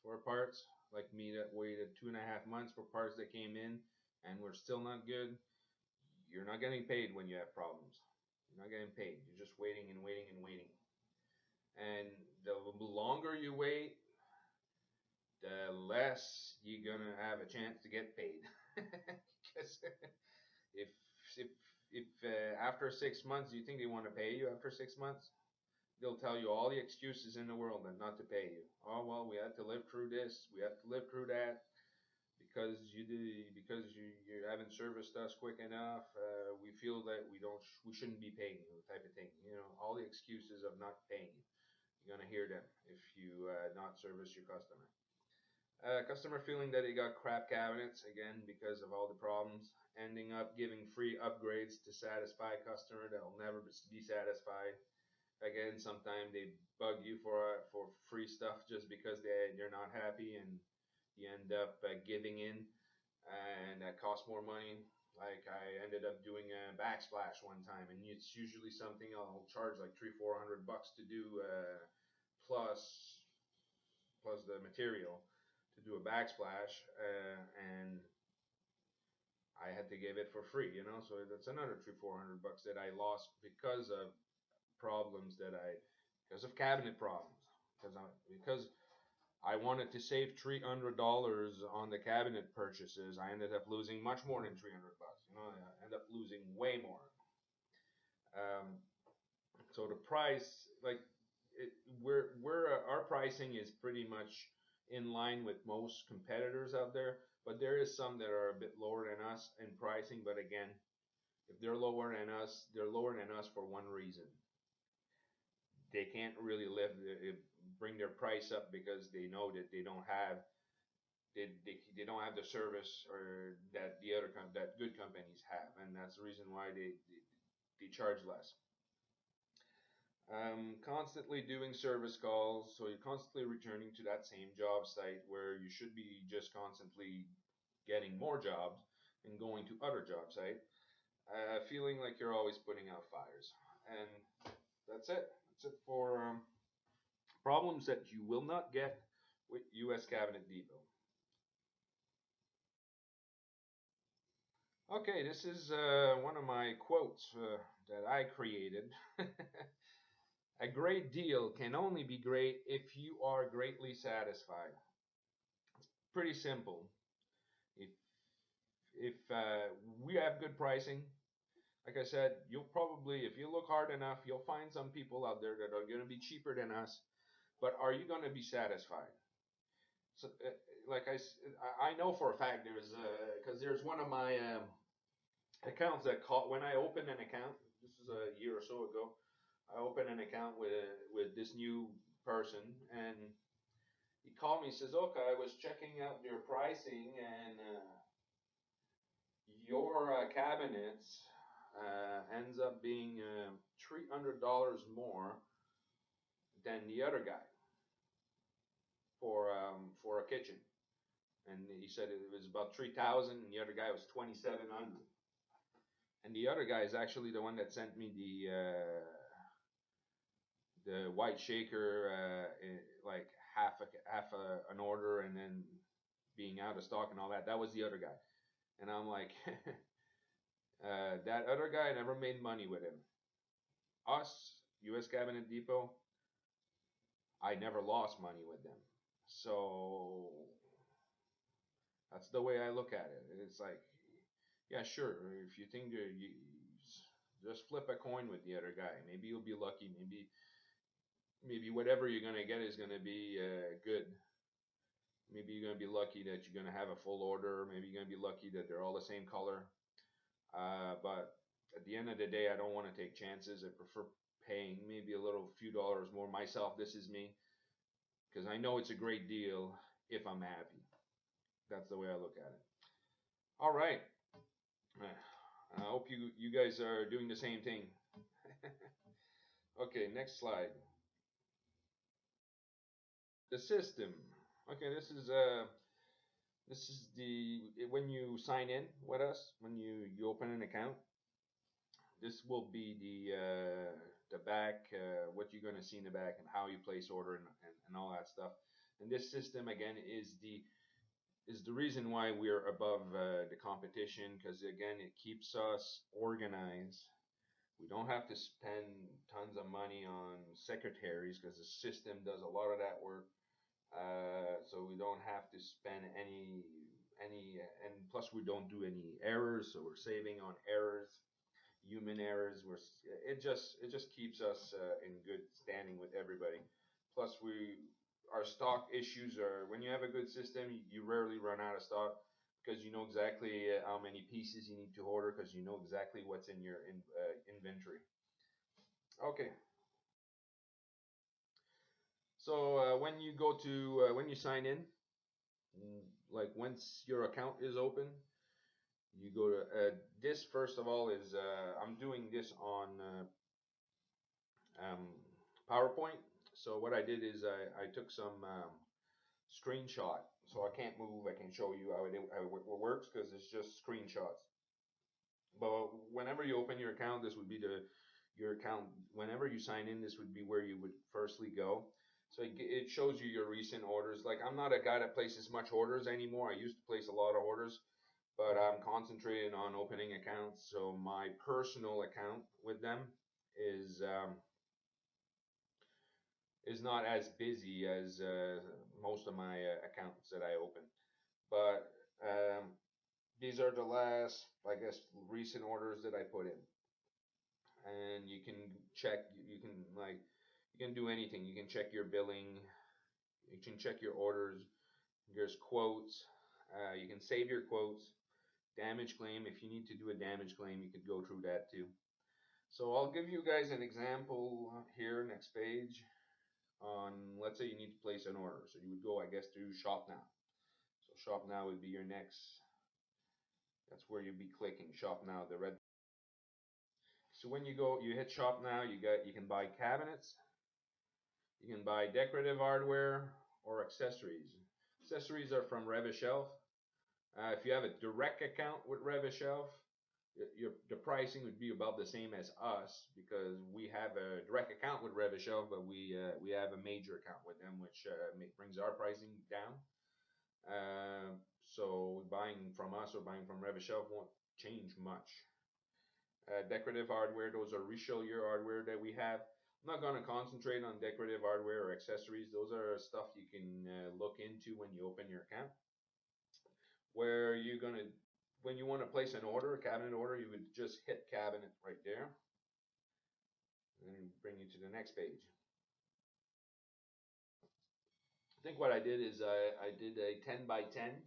for parts, like me that waited 2.5 months for parts that came in and were still not good. You're not getting paid when you have problems. You're not getting paid. You're just waiting and waiting and waiting. And the longer you wait, the less you're gonna have a chance to get paid. Because if if if after 6 months you think they want to pay you after 6 months, they'll tell you all the excuses in the world and not to pay you. Oh well, we had to live through this, we have to live through that because you haven't serviced us quick enough. We feel that we shouldn't be paying you, type of thing. All the excuses of not paying you. You're gonna hear them if you not service your customer. Customer feeling that they got crap cabinets again because of all the problems, ending up giving free upgrades to satisfy customer that will never be satisfied. Again, sometimes they bug you for free stuff just because they're not happy, and you end up giving in, and that costs more money. Like I ended up doing a backsplash one time, and it's usually something I'll charge like 300-400 bucks to do, plus plus the material to do a backsplash, and I had to give it for free, you know. So that's another 300-400 bucks that I lost because of problems that because of cabinet problems, because I wanted to save $300 on the cabinet purchases. I ended up losing much more than 300 bucks. You know, I ended up losing way more. Um, so the price, like, our pricing is pretty much in line with most competitors out there, but there is some that are a bit lower than us in pricing. But again, if they're lower than us, they're lower than us for one reason: they can't really bring their price up because they know that they don't have the service or that that good companies have, and that's the reason why they charge less. Constantly doing service calls, so you're constantly returning to that same job site where you should be just constantly getting more jobs and going to other job site, feeling like you're always putting out fires. And that's it. That's it for problems that you will not get with US Cabinet Depot. Okay, this is one of my quotes that I created. A great deal can only be great if you are greatly satisfied. Pretty simple. If if we have good pricing, like I said, you'll probably, if you look hard enough, you'll find some people out there that are going to be cheaper than us. But are you going to be satisfied? So, like I know for a fact there's because there's one of my accounts that caught when I opened an account. This is a year or so ago. I opened an account with this new person, and he called me. He says, "Okay, I was checking out your pricing, and your cabinets ends up being $300 more than the other guy for a kitchen." And he said it was about 3,000, and the other guy was 2,700. And the other guy is actually the one that sent me the white shaker, like an order, and then being out of stock and all that. That was the other guy, and I'm like, that other guy never made money with him. Us, U.S. Cabinet Depot, I never lost money with them. So that's the way I look at it. It's like, yeah, sure. If you think you just flip a coin with the other guy, maybe you'll be lucky. Maybe whatever you're gonna get is gonna be good. Maybe you're gonna be lucky that you're gonna have a full order. Maybe you're gonna be lucky that they're all the same color. But at the end of the day, I don't want to take chances. I prefer paying maybe a little few dollars more myself. This is me, because I know it's a great deal if I'm happy. That's the way I look at it. All right. I hope you guys are doing the same thing. Okay, next slide. The system. Okay, this is the when you sign in with us, when you open an account. This will be the back, what you're going to see in the back, and how you place order, and all that stuff. And this system again is the reason why we're above the competition, because again it keeps us organized. We don't have to spend tons of money on secretaries because the system does a lot of that work. So we don't have to spend and plus we don't do any errors, so we're saving on errors, human errors. It just keeps us in good standing with everybody. Plus our stock issues are, when you have a good system, you rarely run out of stock, because you know exactly how many pieces you need to order, because you know exactly what's in your inventory. Okay, so when you sign in, like once your account is open, you go to this. First of all, is I'm doing this on PowerPoint. So what I did is I took some screenshot. So I can't move. I can show you how it works because it's just screenshots. But whenever you open your account, this would be your account. Whenever you sign in, this would be where you would firstly go. So it shows you your recent orders. Like I'm not a guy that places much orders anymore. I used to place a lot of orders, but I'm concentrated on opening accounts. So my personal account with them is um, is not as busy as most of my accounts that I open. But these are the last, I guess, recent orders that I put in, and you can check. You can like you can do anything. You can check your billing. You can check your orders. There's quotes. You can save your quotes. Damage claim. If you need to do a damage claim, you could go through that too. So I'll give you guys an example here, next page, on let's say you need to place an order. So you would go, I guess, to Shop Now. So Shop Now would be your next. That's where you'd be clicking Shop Now, the red. So when you go, you hit Shop Now, you can buy cabinets, you can buy decorative hardware or accessories. Accessories are from Revishelf. If you have a direct account with Revishelf, the pricing would be about the same as us because we have a direct account with Revishelf, but we have a major account with them, which brings our pricing down. So buying from us or buying from Revishelf won't change much. Decorative hardware, those are Richelieu hardware that we have. I'm not going to concentrate on decorative hardware or accessories. Those are stuff you can look into when you open your account. Where you're going to, when you want to place an order, a cabinet order, you would just hit cabinet right there and bring you to the next page. I think what I did is I did a 10 by 10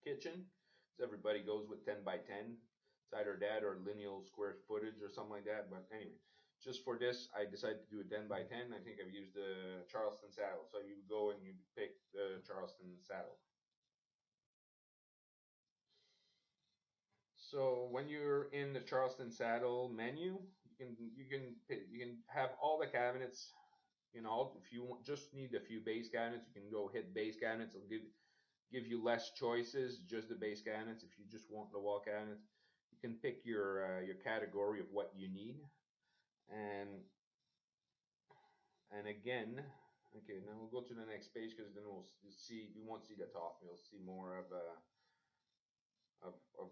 kitchen. So everybody goes with 10 by 10. It's either that or lineal square footage or something like that. But anyway, just for this, I decided to do a 10 by 10. I think I've used the Charleston saddle. So you go and you pick the Charleston saddle. So when you're in the Charleston saddle menu, you can have all the cabinets. You know, if you just need a few base cabinets, you can go hit base cabinets. It'll give you less choices, just the base cabinets. If you just want the wall cabinets, you can pick your category of what you need. And again, okay, now we'll go to the next page because then we'll see. You won't see the top. You'll see more of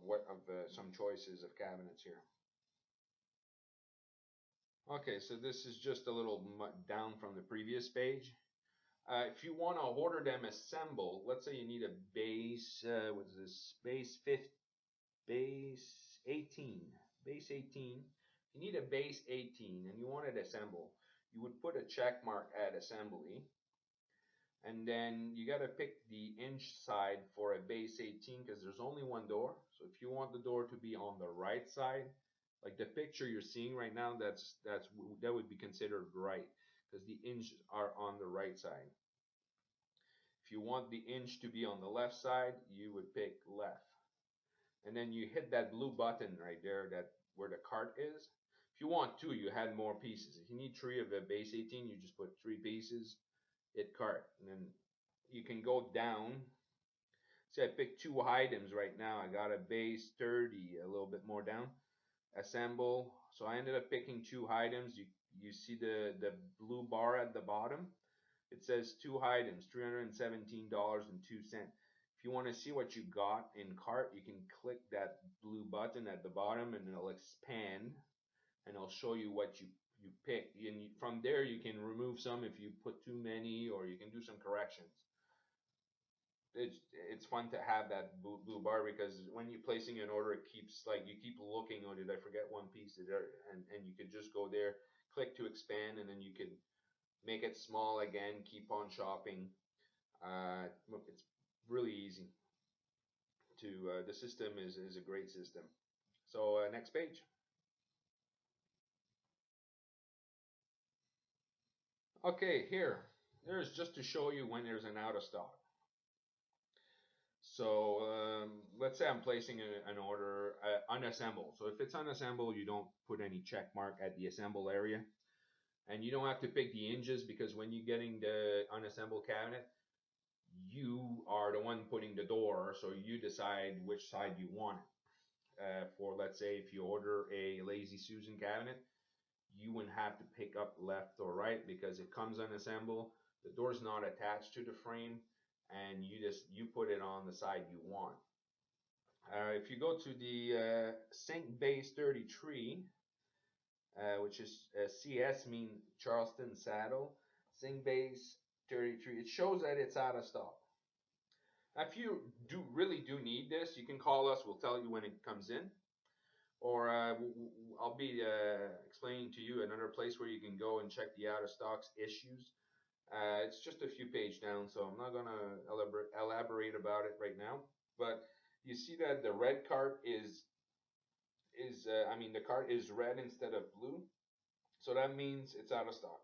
what of some choices of cabinets here. Okay, so this is just a little down from the previous page. If you want to order them assembled, let's say you need a base, what's this, base 18, base 18. If you need a base 18 and you want it assembled, you would put a check mark at assembly, and then you got to pick the inch side for a base 18 because there's only one door. So if you want the door to be on the right side, like the picture you're seeing right now, that would be considered right because the inches are on the right side. If you want the inch to be on the left side, you would pick left. And then you hit that blue button right there, that where the cart is. If you want two, you add more pieces. If you need three of a base 18, you just put 3 pieces, hit cart. And then you can go down. See, I picked 2 items right now. I got a base 30, a little bit more down. Assemble. So I ended up picking 2 items. You see the blue bar at the bottom? It says 2 items, $317.02. If you want to see what you got in cart, you can click that blue button at the bottom and it'll expand and it'll show you what you picked. And from there you can remove some if you put too many, or you can do some corrections. It's fun to have that blue bar because when you're placing an order, it keeps like you keep looking, oh, did I forget one piece? And you could just go there, click to expand, and then you can make it small again, keep on shopping. It's really easy to, the system is a great system. So next page. Okay, here's just to show you when there's an out of stock. So let's say I'm placing an order unassembled. So if it's unassembled, you don't put any check mark at the assemble area. And you don't have to pick the hinges, because when you're getting the unassembled cabinet, you are the one putting the door, so you decide which side you want it. For, let's say, if you order a Lazy Susan cabinet, you wouldn't have to pick up left or right because it comes unassembled. The door's not attached to the frame, and you put it on the side you want. If you go to the sink base 33, which is CS, mean Charleston saddle, sink base 33, it shows that it's out of stock. If you really do need this, you can call us. We'll tell you when it comes in. Or I'll be explaining to you another place where you can go and check the out of stocks issues. It's just a few pages down, so I'm not gonna elaborate about it right now. But you see that the red cart I mean, the cart is red instead of blue, so that means it's out of stock.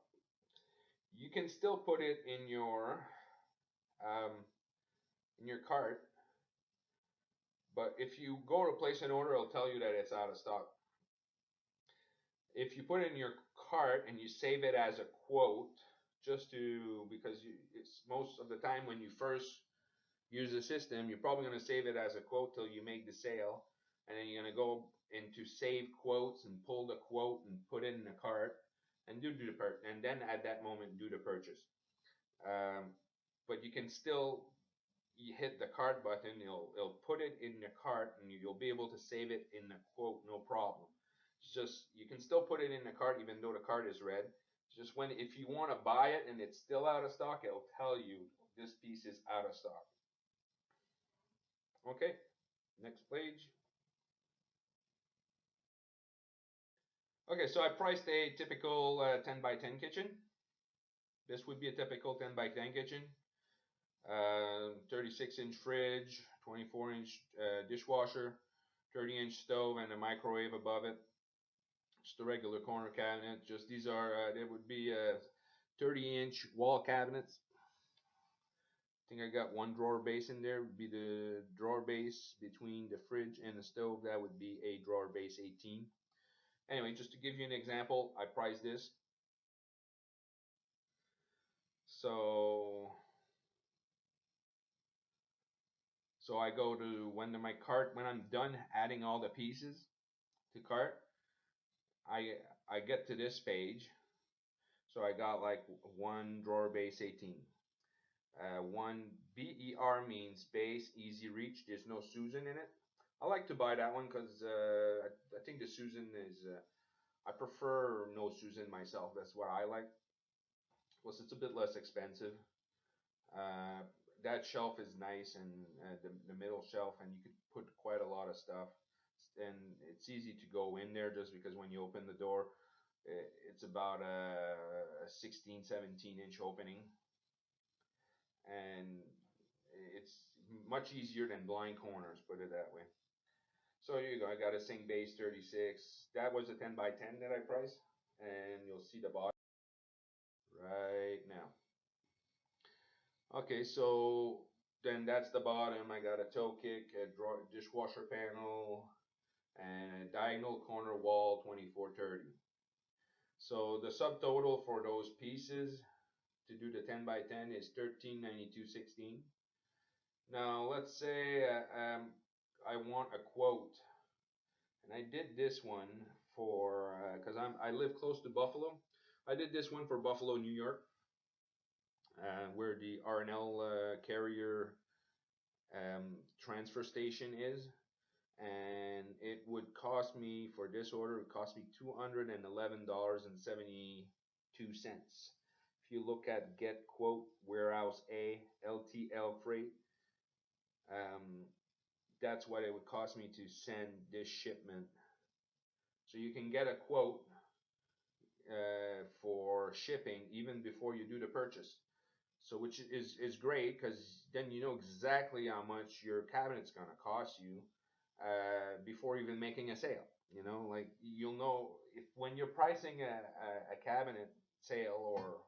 You can still put it um, in your cart, but if you go to place an order, it'll tell you that it's out of stock. If you put it in your cart and you save it as a quote, because it's most of the time when you first use the system, you're probably going to save it as a quote till you make the sale, and then you're going to go into save quotes and pull the quote and put it in the cart and and then at that moment do the purchase. But you can still, you hit the cart button, it'll put it in the cart, and you'll be able to save it in the quote, no problem. It's just, you can still put it in the cart even though the cart is red. It's just if you want to buy it and it's still out of stock, it'll tell you this piece is out of stock. Okay, next page. Okay, so I priced a typical 10 by 10 kitchen. This would be a typical 10 by 10 kitchen. 36-inch fridge, 24-inch dishwasher, 30-inch stove, and a microwave above it. Just a regular corner cabinet. Just these are, they would be 30-inch wall cabinets. I think I got one drawer base in there. Would be the drawer base between the fridge and the stove. That would be a drawer base 18. Anyway, just to give you an example, I priced this. So I go to when I'm done adding all the pieces to cart, I get to this page. So I got like one drawer base 18. One BER means base easy reach. There's no Susan in it. I like to buy that one because I think the Susan is. I prefer no Susan myself. That's what I like. Plus, it's a bit less expensive. Uh, that shelf is nice, and the middle shelf, and you could put quite a lot of stuff. And it's easy to go in there just because when you open the door, it's about a 16, 17-inch opening, and it's much easier than blind corners, put it that way. So here you go. I got a sink base 36. That was a 10 by 10 that I priced, and you'll see the bottom right now. Okay, so then that's the bottom. I got a toe kick, a dishwasher panel, and a diagonal corner wall 2430. So the subtotal for those pieces to do the 10 by 10 is 1392.16. Now let's say I want a quote, and I did this one for because I live close to Buffalo. I did this one for Buffalo, New York, where the R&L carrier transfer station is, and it would cost me for this order. It would cost me $211.72. If you look at Get Quote Warehouse A LTL Freight, um, that's what it would cost me to send this shipment. So you can get a quote for shipping even before you do the purchase. So which is great because then you know exactly how much your cabinet's gonna cost you before even making a sale. You know, like you'll know if when you're pricing a cabinet sale, or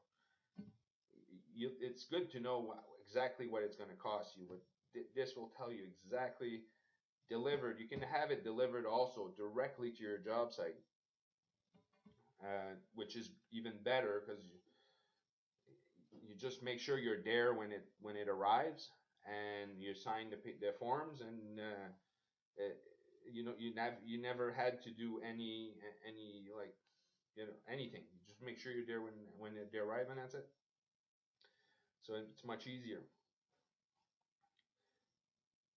it's good to know exactly what it's gonna cost you. But this will tell you exactly delivered. You can have it delivered also directly to your job site. which is even better because you just make sure you're there when it arrives, and you sign the forms, and it, you never had to do any like anything. You just make sure you're there when they arrive, and that's it. So it's much easier.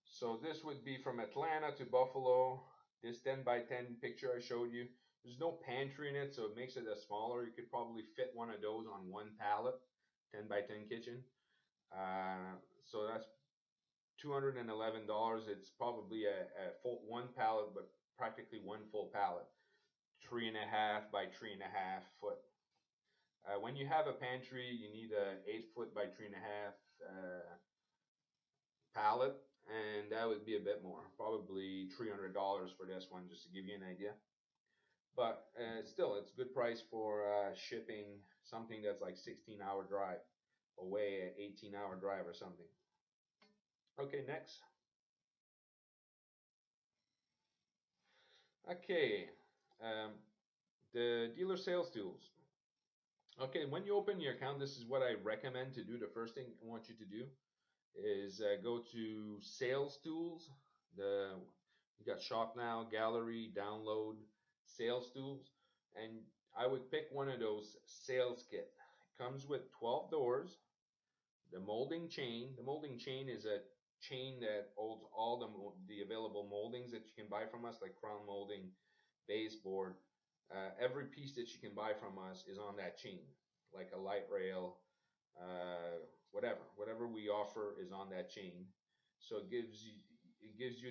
So this would be from Atlanta to Buffalo. This 10 by 10 picture I showed you. There's no pantry in it, so it makes it a smaller. You could probably fit one of those on one pallet, 10 by 10 kitchen. So that's $211. It's probably a full one pallet, but practically one full pallet, 3.5 by 3.5 foot. When you have a pantry, you need a 8 foot by 3.5 pallet, and that would be a bit more, probably $300 for this one, just to give you an idea. But still, it's good price for shipping something that's like 16-hour drive away, an 18-hour drive or something. Okay, next. Okay, um, the dealer sales tools. Okay, when you open your account, this is what I recommend to do. The first thing I want you to do is go to sales tools. The You got shop now, gallery, download, sales tools, and I would pick one of those sales kit. It comes with 12 doors, the molding chain. The molding chain is a chain that holds all the available moldings that you can buy from us, like crown molding, baseboard. Every piece that you can buy from us is on that chain, like a light rail, whatever we offer is on that chain. So it gives you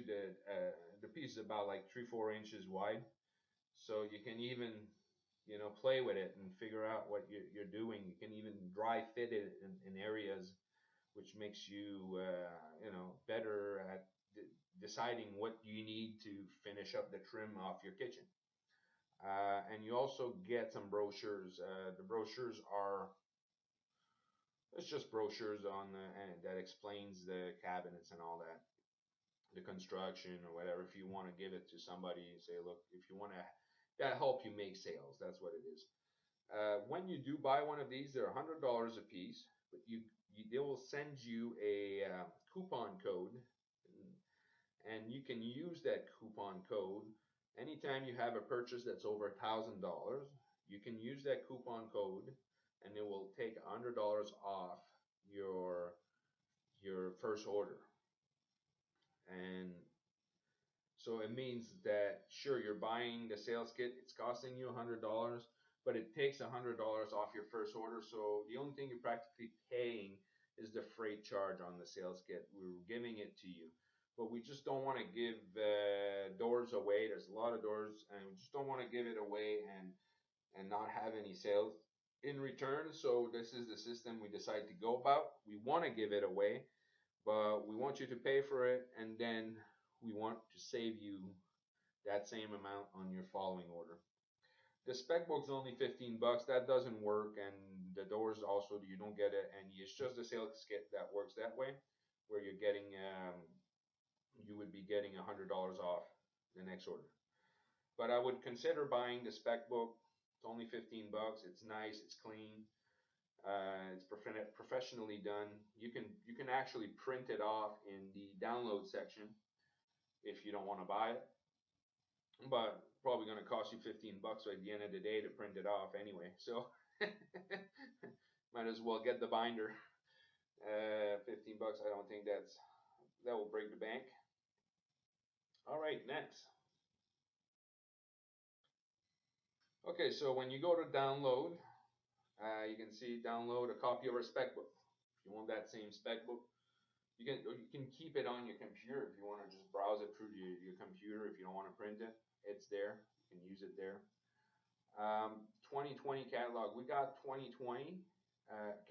the piece is about like 3-4 inches wide, so you can even play with it and figure out what you're doing. You can even dry fit it in areas, which makes you better at deciding what you need to finish up the trim off your kitchen. And you also get some brochures. The brochures are It's just brochures and that explains the cabinets and all that, the construction or whatever. If you want to give it to somebody, say, look, if you want to that help you make sales, that's what it is. When you do buy one of these, they're $100 a piece, but they will send you a coupon code, and you can use that coupon code anytime you have a purchase that's over $1,000. You can use that coupon code, and it will take $100 off your first order. And so it means that sure, you're buying the sales kit, it's costing you $100, but it takes $100 off your first order. So the only thing you're practically paying is the freight charge on the sales kit. We're giving it to you, but we just don't want to give doors away. There's a lot of doors, and we just don't want to give it away and not have any sales in return. So this is the system we decide to go about. We want to give it away, but we want you to pay for it, and then we want to save you that same amount on your following order. The spec book's only 15 bucks. That doesn't work, and the doors also, you don't get it, and it's just the sales kit that works that way, where you would be getting $100 off the next order. But I would consider buying the spec book. It's only 15 bucks. It's nice. It's clean. It's professionally done. You can actually print it off in the download section if you don't want to buy it, but probably going to cost you 15 bucks at the end of the day to print it off anyway. So might as well get the binder. 15 bucks. I don't think that will break the bank. All right, next. Okay, so when you go to download, you can see download a copy of our spec book. If you want that same spec book, you can keep it on your computer if you want to just browse it through your computer. If you don't want to print it, it's there. You can use it there. 2020 catalog. We got 2020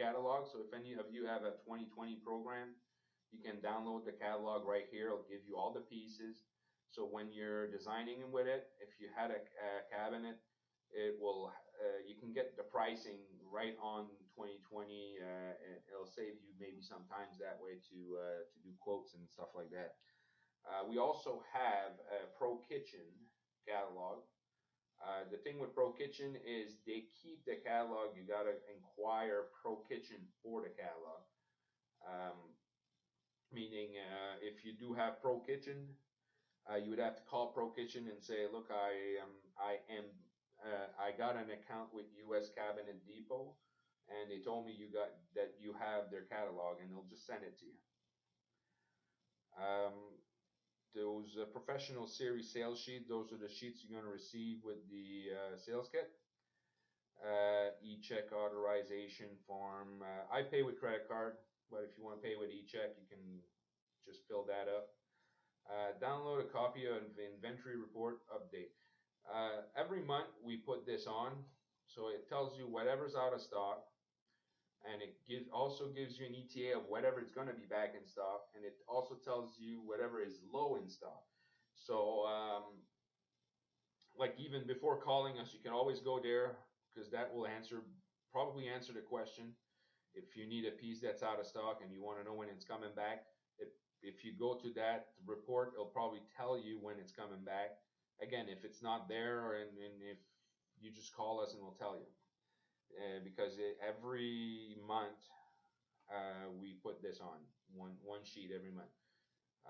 catalog. So if any of you have a 2020 program, you can download the catalog right here. It'll give you all the pieces. So when you're designing with it, if you had a cabinet, it will you can get the pricing right on 2020. It'll save you maybe sometimes that way to do quotes and stuff like that. We also have a Pro Kitchen catalog. The thing with Pro Kitchen is they keep the catalog. You gotta inquire Pro Kitchen for the catalog. Um, Meaning, if you do have Pro Kitchen, you would have to call Pro Kitchen and say, "Look, I got an account with US Cabinet Depot, and they told me you have their catalog, and they'll just send it to you." Um, those professional series sales sheet, those are the sheets you're going to receive with the sales kit. E-check authorization form. I pay with credit card, but if you want to pay with e-check, you can just fill that up. Download a copy of inventory report update. Every month we put this on, so it tells you whatever's out of stock, and it also gives you an ETA of whatever it's going to be back in stock, and it also tells you whatever is low in stock. So, like even before calling us, you can always go there because that will probably answer the question. If you need a piece that's out of stock and you want to know when it's coming back, if you go to that report, it'll probably tell you when it's coming back. Again, if it's not there, and if you just call us and we'll tell you. Because every month we put this on one sheet every month.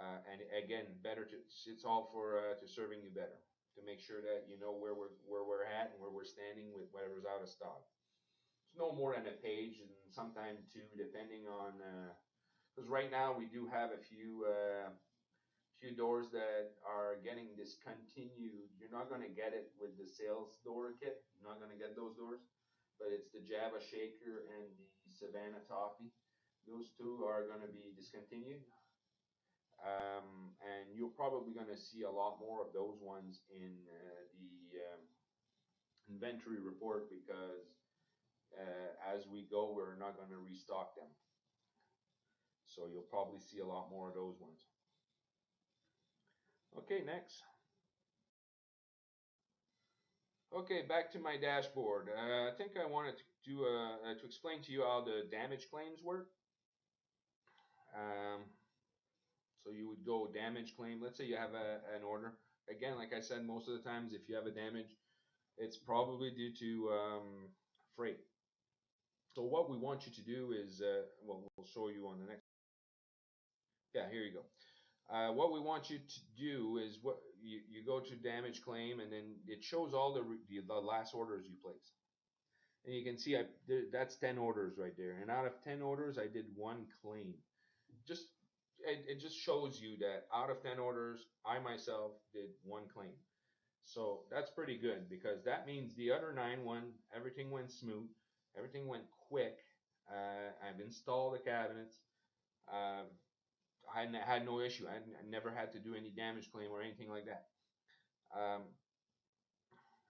And again, it's all for to serving you better, to make sure that you know where we're at and where we're standing with whatever's out of stock. It's no more than a page, and sometimes two, depending on. Because right now we do have a few doors that are getting discontinued. You're not going to get it with the sales door kit. You're not going to get those doors, but it's the Java Shaker and the Savannah Toffee. Those two are going to be discontinued. And you're probably going to see a lot more of those ones in the inventory report because as we go, we're not going to restock them. So you'll probably see a lot more of those ones. Okay, next. Okay, back to my dashboard. I think I wanted to do to explain to you how the damage claims work. Um, so you would go damage claim. Let's say you have an order. Again, like I said, most of the times if you have a damage, it's probably due to freight. So what we want you to do is, well, we'll show you on the next. Yeah, here you go. What we want you to do is you go to damage claim, and then it shows all the last orders you placed. And you can see that's 10 orders right there. And out of 10 orders, I did one claim. Just it just shows you that out of 10 orders, I myself did one claim. So that's pretty good because that means the other 9 everything went smooth, everything went quick. I've installed the cabinets. Uh, I had no issue. I never had to do any damage claim or anything like that. Um,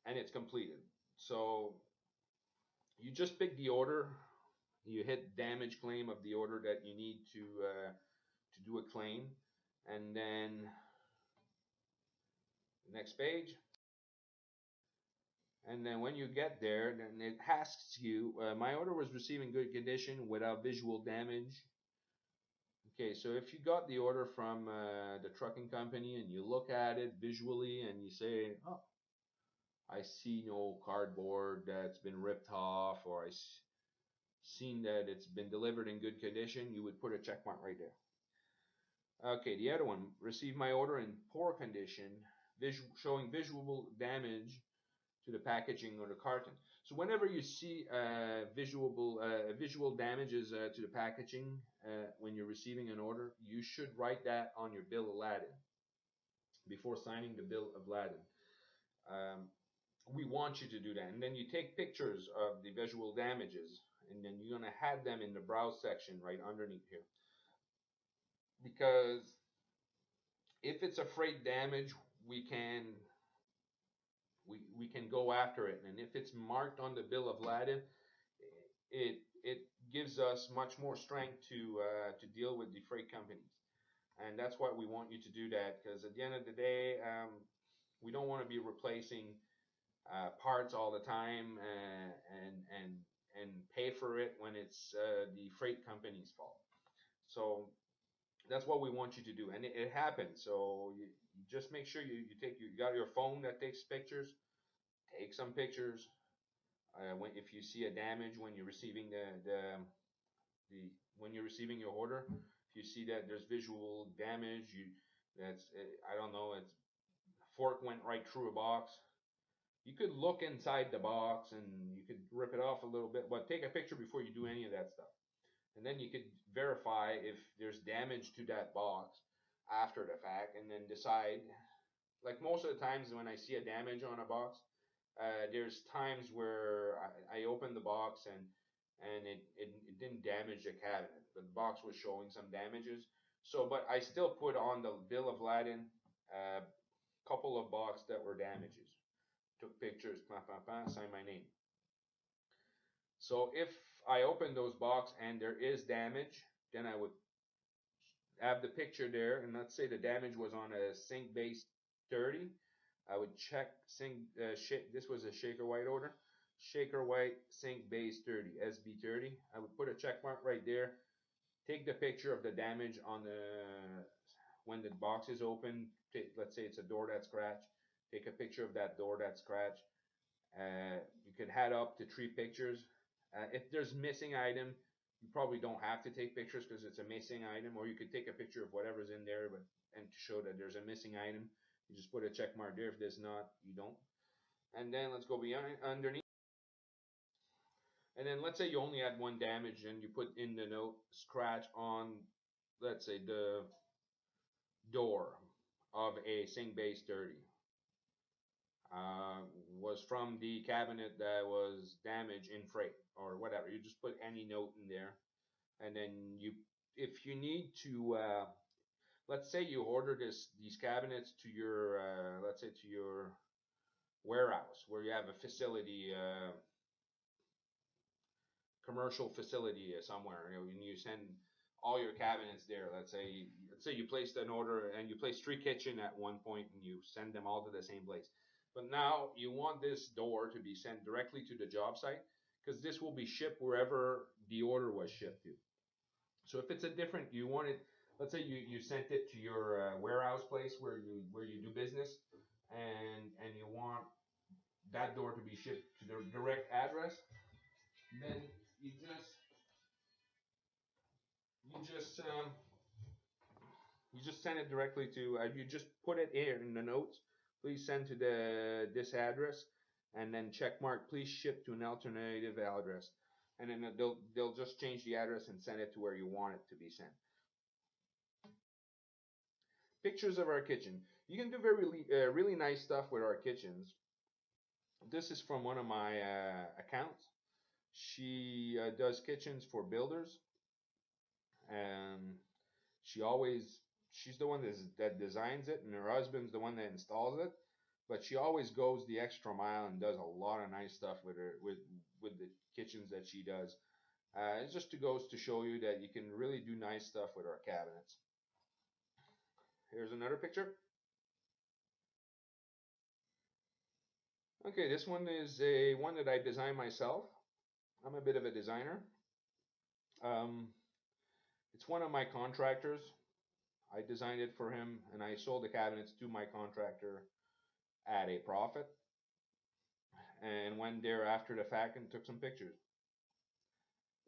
and it's completed. So you just pick the order. You hit damage claim of the order that you need to do a claim, and then next page. And then when you get there, then it asks you, my order was received in good condition without visual damage. Okay, so if you got the order from the trucking company and you look at it visually and you say, oh, I see no cardboard that's been ripped off, or I seen that it's been delivered in good condition, you would put a check mark right there. Okay, the other one, received my order in poor condition, showing visual damage to the packaging or the carton. So whenever you see visual damages to the packaging when you're receiving an order, you should write that on your bill of lading before signing the bill of lading. We want you to do that, and then you take pictures of the visual damages, and then you're going to have them in the browse section right underneath here, because if it's a freight damage, we can we can go after it, and if it's marked on the bill of lading, it gives us much more strength to deal with the freight companies, and that's why we want you to do that, because at the end of the day, we don't want to be replacing parts all the time and pay for it when it's the freight company's fault. So that's what we want you to do, and it happens. So you just make sure you got your phone that takes pictures. take some pictures. If you see a damage when you're receiving the when you're receiving your order, if you see that there's visual damage, that's I don't know, it's fork went right through a box. You could look inside the box and you could rip it off a little bit, but take a picture before you do any of that stuff. And then you could verify if there's damage to that box after the fact, and then decide. Like most of the times when I see a damage on a box, there's times where I opened the box and it didn't damage the cabinet, but the box was showing some damages. So, but I still put on the bill of lading a couple of box that were damages. Took pictures, signed my name. So if I open those box and there is damage, then I would have the picture there, and let's say the damage was on a sink base 30. I would check sink. This was a shaker white order. Shaker white sink base 30 SB30. I would put a check mark right there. Take the picture of the damage on the when the box is open. Let's say it's a door that's scratched. Take a picture of that door that's scratched. You could add up to 3 pictures. If there's missing item, you probably don't have to take pictures because it's a missing item, or you could take a picture of whatever's in there, but and to show that there's a missing item, you just put a check mark there. If there's not, you don't. And then let's go beyond underneath. And then let's say you only had one damage, and you put in the note scratch on, let's say the door of a sink base 30. Was from the cabinet that was damaged in freight or whatever. You just put any note in there, and then if you need to, let's say you order these cabinets to your, let's say to your warehouse where you have a facility, commercial facility somewhere, and you send all your cabinets there. Let's say you placed an order and you placed 3 kitchen at one point and you send them all to the same place. But now you want this door to be sent directly to the job site because this will be shipped wherever the order was shipped to. So if it's a different, you want it. Let's say you sent it to your warehouse place where you do business, and you want that door to be shipped to the direct address. Then you just you just um, you just send it directly to. You just put it here in the notes. Please send to this address, and then check mark. Please ship to an alternative address, and then they'll just change the address and send it to where you want it to be sent. Pictures of our kitchen. You can do really nice stuff with our kitchens. This is from one of my accounts. She does kitchens for builders, and she always she's the one that designs it, and her husband's the one that installs it. But she always goes the extra mile and does a lot of nice stuff with the kitchens that she does. It just goes to show you that you can really do nice stuff with our cabinets. Here's another picture. Okay, this one is a one that I designed myself. I'm a bit of a designer. Um, it's one of my contractors. I designed it for him, and I sold the cabinets to my contractor at a profit, and went there after the fact and took some pictures.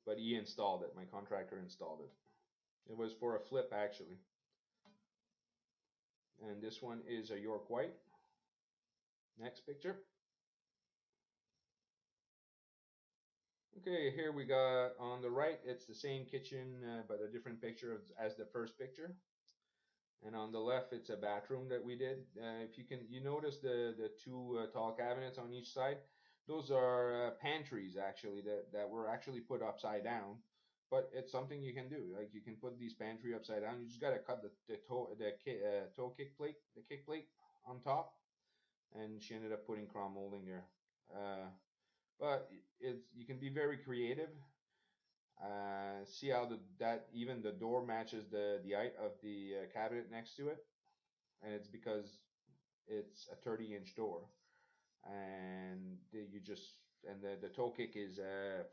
But he installed it. My contractor installed it. It was for a flip actually. And this one is a York White. Next picture. Okay, here we got on the right, it's the same kitchen, but a different picture as the first picture. And on the left, it's a bathroom that we did. If you notice the two tall cabinets on each side, those are pantries actually that were actually put upside down. But it's something you can do. Like you can put these pantry upside down. You just gotta cut toe kick plate, the kick plate on top, and she ended up putting crown molding there. But it's you can be very creative. See how that even the door matches the height of the cabinet next to it, and it's because it's a 30-inch door, and you just and the toe kick is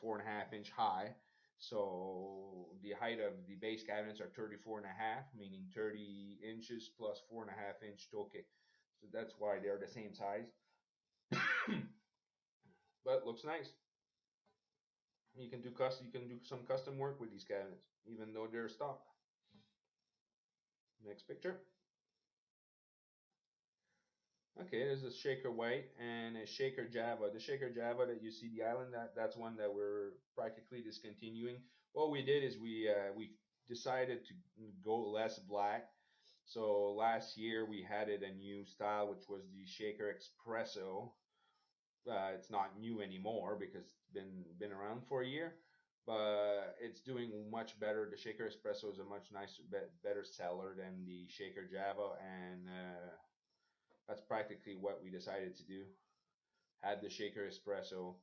4.5 inch high, so the height of the base cabinets are 34.5, meaning 30 inches plus 4.5 inch toe kick. So that's why they're the same size. but looks nice. You can do some custom work with these cabinets, even though they're stock. Next picture. Okay, there's a shaker white and a shaker Java. The shaker Java that you see the island, that's one that we're practically discontinuing. What we did is we decided to go less black. So last year we added a new style, which was the shaker espresso. It's not new anymore because it's been around for a year, but it's doing much better. The shaker espresso is a much nicer, better seller than the shaker Java, and that's practically what we decided to do. Add the shaker espresso,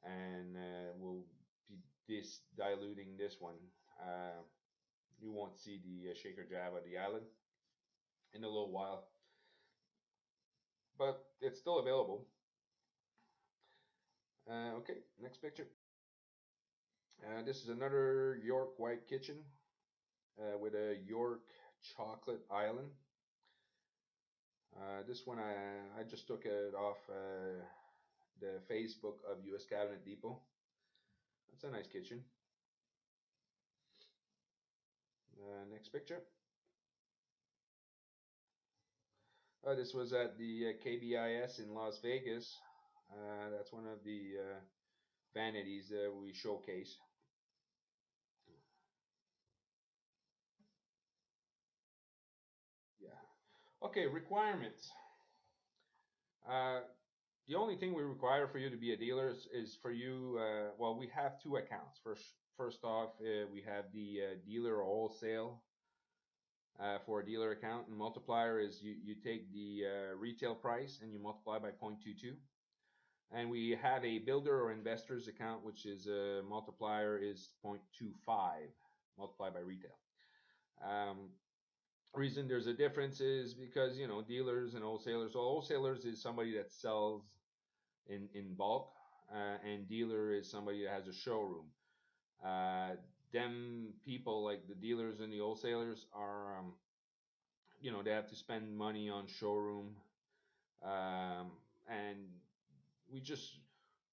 and we'll be diluting this one. Uh, you won't see the shaker Java, the island, in a little while, but it's still available. Okay, next picture. This is another York white kitchen with a York chocolate island. This one I just took it off the Facebook of US Cabinet Depot. It's a nice kitchen. Next picture. This was at the KBIS in Las Vegas. That's one of the vanities that we showcase. Yeah. Okay, requirements. Uh, the only thing we require for you to be a dealer is for you, well, we have two accounts. First off, we have the dealer wholesale for a dealer account, and multiplier is you take the retail price and you multiply by 0.22. And we have a builder or investors account, which is a multiplier is 0.25 multiplied by retail. Reason there's a difference is because dealers and wholesalers. So wholesalers is somebody that sells in bulk, and dealer is somebody that has a showroom. Uh, them people like the dealers and the wholesalers are they have to spend money on showroom, and we just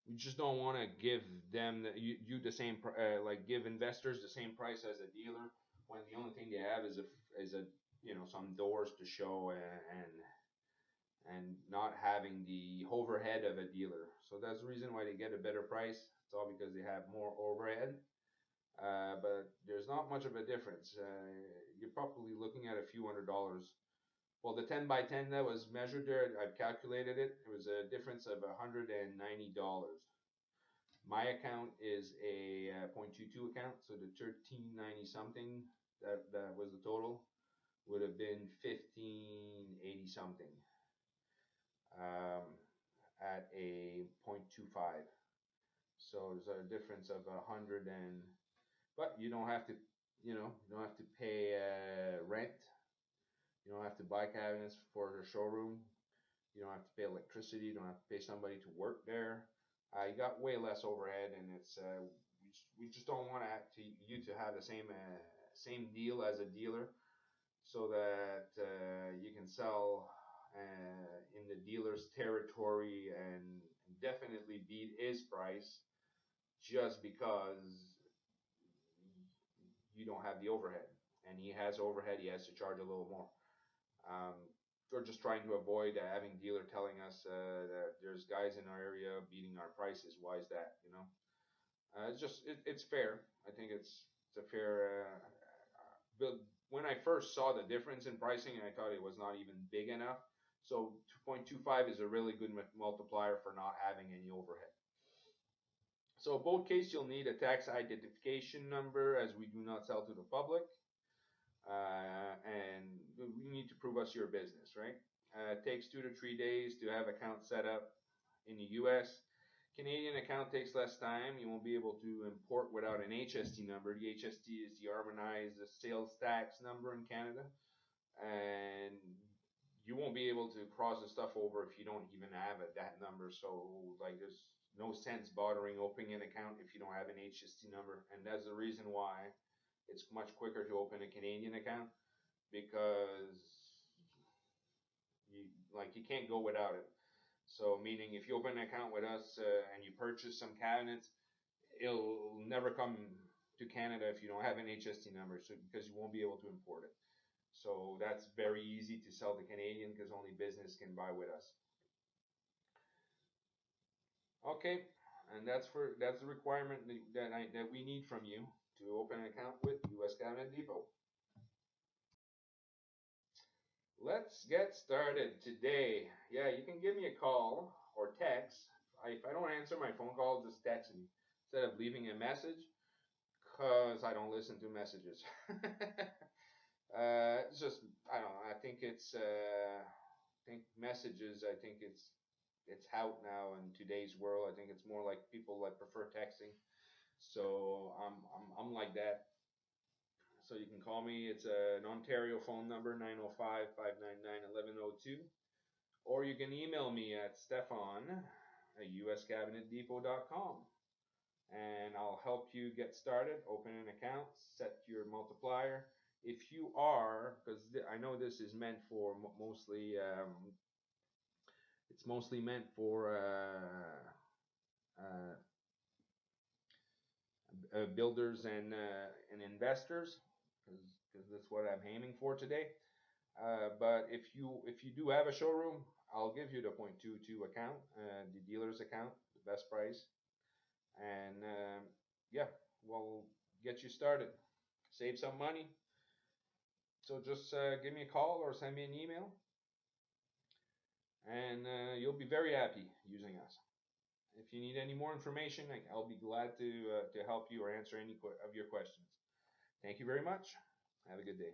we just don't want to give them you the same like give investors the same price as a dealer when the only thing they have is a some doors to show, and not having the overhead of a dealer. So that's the reason why they get a better price. It's all because they have more overhead. But there's not much of a difference. You're probably looking at a few $100s. Well, the 10 by 10 that was measured there, I've calculated it. It was a difference of $190. My account is a 0.22 account, so the 1390 something that was the total would have been 1580 something um, at a 0.25. So there's a difference of 100, but you don't have to you don't have to pay rent. You don't have to buy cabinets for the showroom. You don't have to pay electricity. You don't have to pay somebody to work there. You got way less overhead, and it's we just don't want you to have the same deal as a dealer, so that you can sell in the dealer's territory and definitely beat his price just because you don't have the overhead, and he has overhead. He has to charge a little more. Um, we're just trying to avoid having dealer telling us that there's guys in our area beating our prices. Why is that? It's fair. I think it's a fair. But when I first saw the difference in pricing, I thought it was not even big enough. So 2.25 is a really good multiplier for not having any overhead. So both case you'll need a tax identification number, as we do not sell to the public, and we need to prove us your business, right? It takes 2 to 3 days to have account set up in the U.S. Canadian account takes less time. You won't be able to import without an HST number. The HST is the harmonized sales tax number in Canada, and you won't be able to cross the stuff over if you don't even have that number. So like, there's no sense bothering opening an account if you don't have an HST number, and that's the reason why it's much quicker to open a Canadian account, because you can't go without it. So meaning if you open an account with us and you purchase some cabinets, it'll never come to Canada if you don't have an HST number, so because you won't be able to import it. So that's very easy to sell to Canadian because only business can buy with us. Okay, and that's the requirement that we need from you to open an account with US Cabinet Depot. Let's get started today. Yeah, you can give me a call or text. If I don't answer my phone call, just text me instead of leaving a message, cause I don't listen to messages. It's just I don't know. I think messages. I think it's out now in today's world. I think it's more like people like prefer texting. So I'm like that. So you can call me. It's an Ontario phone number 905-599-1102, or you can email me at Stefan at uscabinetdepot.com, and I'll help you get started. Open an account, set your multiplier. If you are, because I know this is meant for mostly, it's mostly meant for builders and investors, because that's what I'm aiming for today. But if you do have a showroom, I'll give you the .22 account, the dealer's account, the best price, and yeah, we'll get you started. Save some money. So just give me a call or send me an email, and you'll be very happy using us. If you need any more information, I'll be glad to help you or answer any of your questions. Thank you very much. Have a good day.